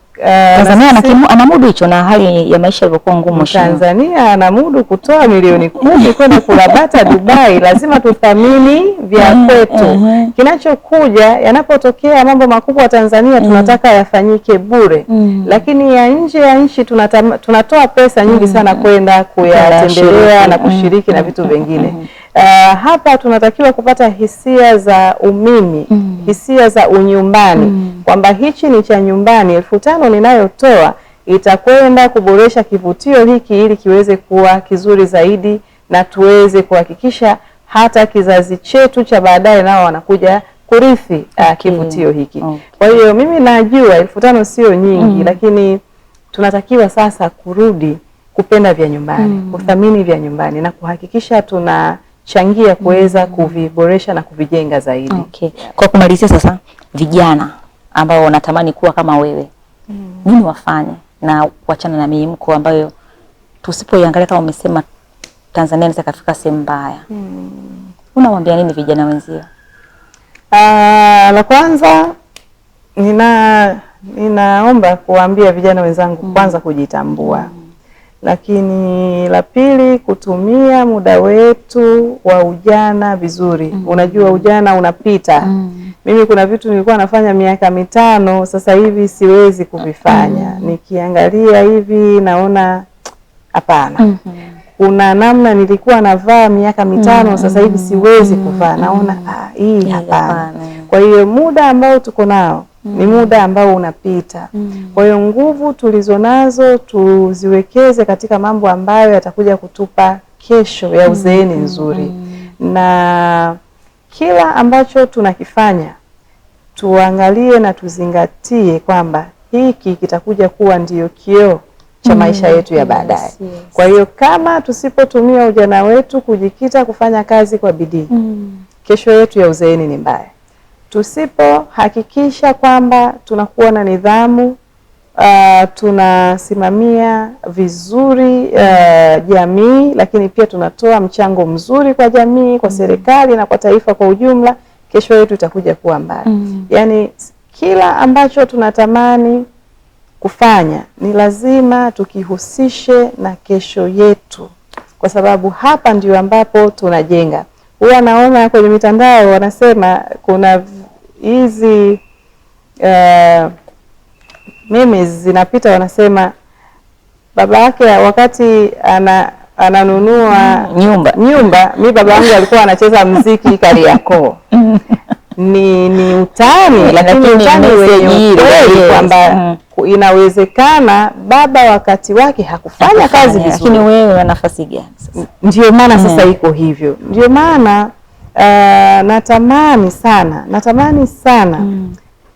Tanzania anamudu hicho na hali ya maisha ilikuwa ngumu. Tanzania anamudu kutoa milioni 10 kwenda kulabata Dubai. Lazima tuthamini vya kwetu. Kinachokuja yanapotokea mambo makubwa Tanzania tunataka yafanyike bure. Lakini ya nje ya nchi tunatoa pesa nyingi sana kwenda kuyatembelea na kushiriki na vitu vingine. Hapa tunatakiwa kupata hisia za umimi, hisia za unyumbani, kwamba hichi ni cha nyumbani. 5,000 ninayotoa itakwenda kuboresha kivutio hiki ili kiweze kuwa kizuri zaidi, na tuweze kuhakikisha hata kizazi chetu cha baadaye nao wanakuja kurithi kivutio hiki. Kwa hiyo mimi najua 5,000 sio nyingi, lakini tunatakiwa sasa kurudi kupenda vya nyumbani, kuthamini vya nyumbani na kuhakikisha tunachangia kuweza kuviboresha na kuvijenga zaidi. Kwa kumalizia sasa, vijana ambao wanatamani kuwa kama wewe, nini wafanye na kuachana na miimko ambayo tusipoiangalia kama umesema Tanzania inaweza kufika sehemu mbaya? Unawaambia nini vijana wenzio? La kwanza ninaomba kuwaambia vijana wenzangu kwanza kujitambua. Lakini la pili, kutumia muda wetu wa ujana vizuri. Unajua ujana unapita. Mimi kuna vitu nilikuwa nafanya miaka 5, sasa hivi siwezi kuvifanya. Nikiangalia hivi naona hapana. Kuna namna nilikuwa navaa miaka 5, sasa hivi siwezi kuvaa. Naona hii hapana. Kwa hiyo muda ambao tuko nao ni muda ambao unapita. Kwa hiyo nguvu tulizonazo tuziwekeze katika mambo ambayo yatakuja kutupa kesho ya uzeeni nzuri. Na kila ambacho tunakifanya tuangalie na tuzingatie kwamba hiki kitakuja kuwa ndio kioo cha maisha yetu ya baadaye. Kwa hiyo kama tusipotumia ujana wetu kujikita kufanya kazi kwa bidii, kesho yetu ya uzeeni ni mbaya. Tusipohakikisha kwamba tunakuwa na nidhamu, tunasimamia vizuri jamii, lakini pia tunatoa mchango mzuri kwa jamii, kwa serikali na kwa taifa kwa ujumla, kesho yetu itakuja kuwa mbaya. Yaani kila ambacho tunatamani kufanya ni lazima tukihusishe na kesho yetu, kwa sababu hapa ndio ambapo tunajenga. Huwa naona kwenye mitandao wanasema kuna hizi mimi zinapita, wanasema baba yake wakati ananunua nyumba, mimi baba yangu alikuwa anacheza muziki Kariakoo. Ni utani, lakini utani wenye ukweli kwamba inawezekana baba wakati wake hakufanya kazi vizuri. Lakini wewe una nafasi gani sasa? Ndio maana sasa iko hivyo. Ndio maana natamani sana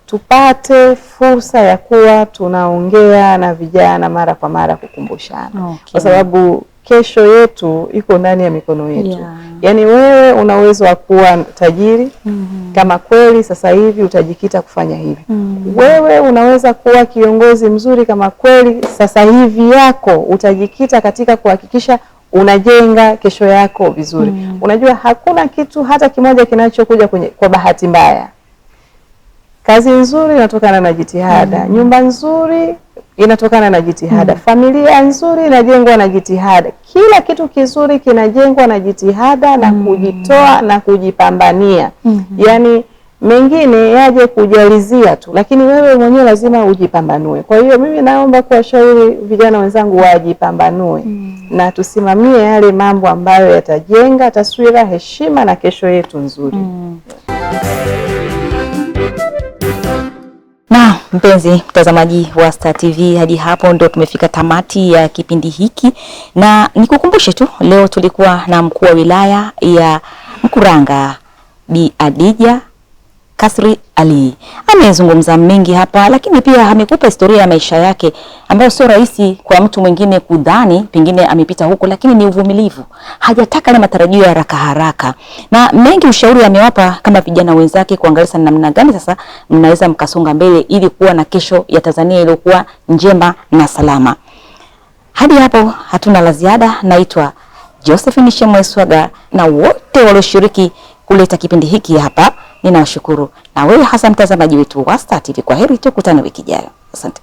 tupate fursa ya kuwa tunaongea na vijana mara kwa mara kukumbushana. Kwa sababu kesho yetu iko ndani ya mikono yetu. Yaani wewe una uwezo wa kuwa tajiri kama kweli sasa hivi utajikita kufanya hivi. Wewe unaweza kuwa kiongozi mzuri kama kweli sasa hivi yako utajikita katika kuhakikisha unajenga kesho yako vizuri. Unajua hakuna kitu hata kimoja kinachokuja kwa bahati mbaya. Kazi nzuri inatokana na jitihada, nyumba nzuri inatokana na jitihada, familia nzuri inajengwa na jitihada. Kila kitu kizuri kinajengwa na jitihada na kujitoa na kujipambania. Yaani mengine yaje kujalizia tu, lakini wewe mwenyewe lazima ujipambanue. Kwa hiyo mimi naomba kuwashauri vijana wenzangu wajipambanue na tusimamie yale mambo ambayo yatajenga taswira, heshima na kesho yetu nzuri. Na mpenzi mtazamaji wa Star TV, hadi hapo ndo tumefika tamati ya kipindi hiki, na nikukumbushe tu leo tulikuwa na mkuu wa wilaya ya Mkuranga Bi Adija Kasri Ali. Amezungumza mengi hapa, lakini pia amekupa historia ya maisha yake ambayo sio rahisi kwa mtu mwingine kudhani pengine amepita huko, lakini ni uvumilivu. Hajataka ile matarajio ya haraka haraka. Na mengi ushauri amewapa kama vijana wenzake kuangalia namna gani sasa mnaweza mkasonga mbele ili kuwa na kesho ya Tanzania iliyokuwa njema na salama. Hadi hapo hatuna la ziada. Naitwa Josephine Shemweswaga na wote walioshiriki kuleta kipindi hiki hapa. Ninawashukuru. Na wewe hasa mtazamaji wetu wa Star TV, kwa heri, tukutane wiki ijayo. Asante.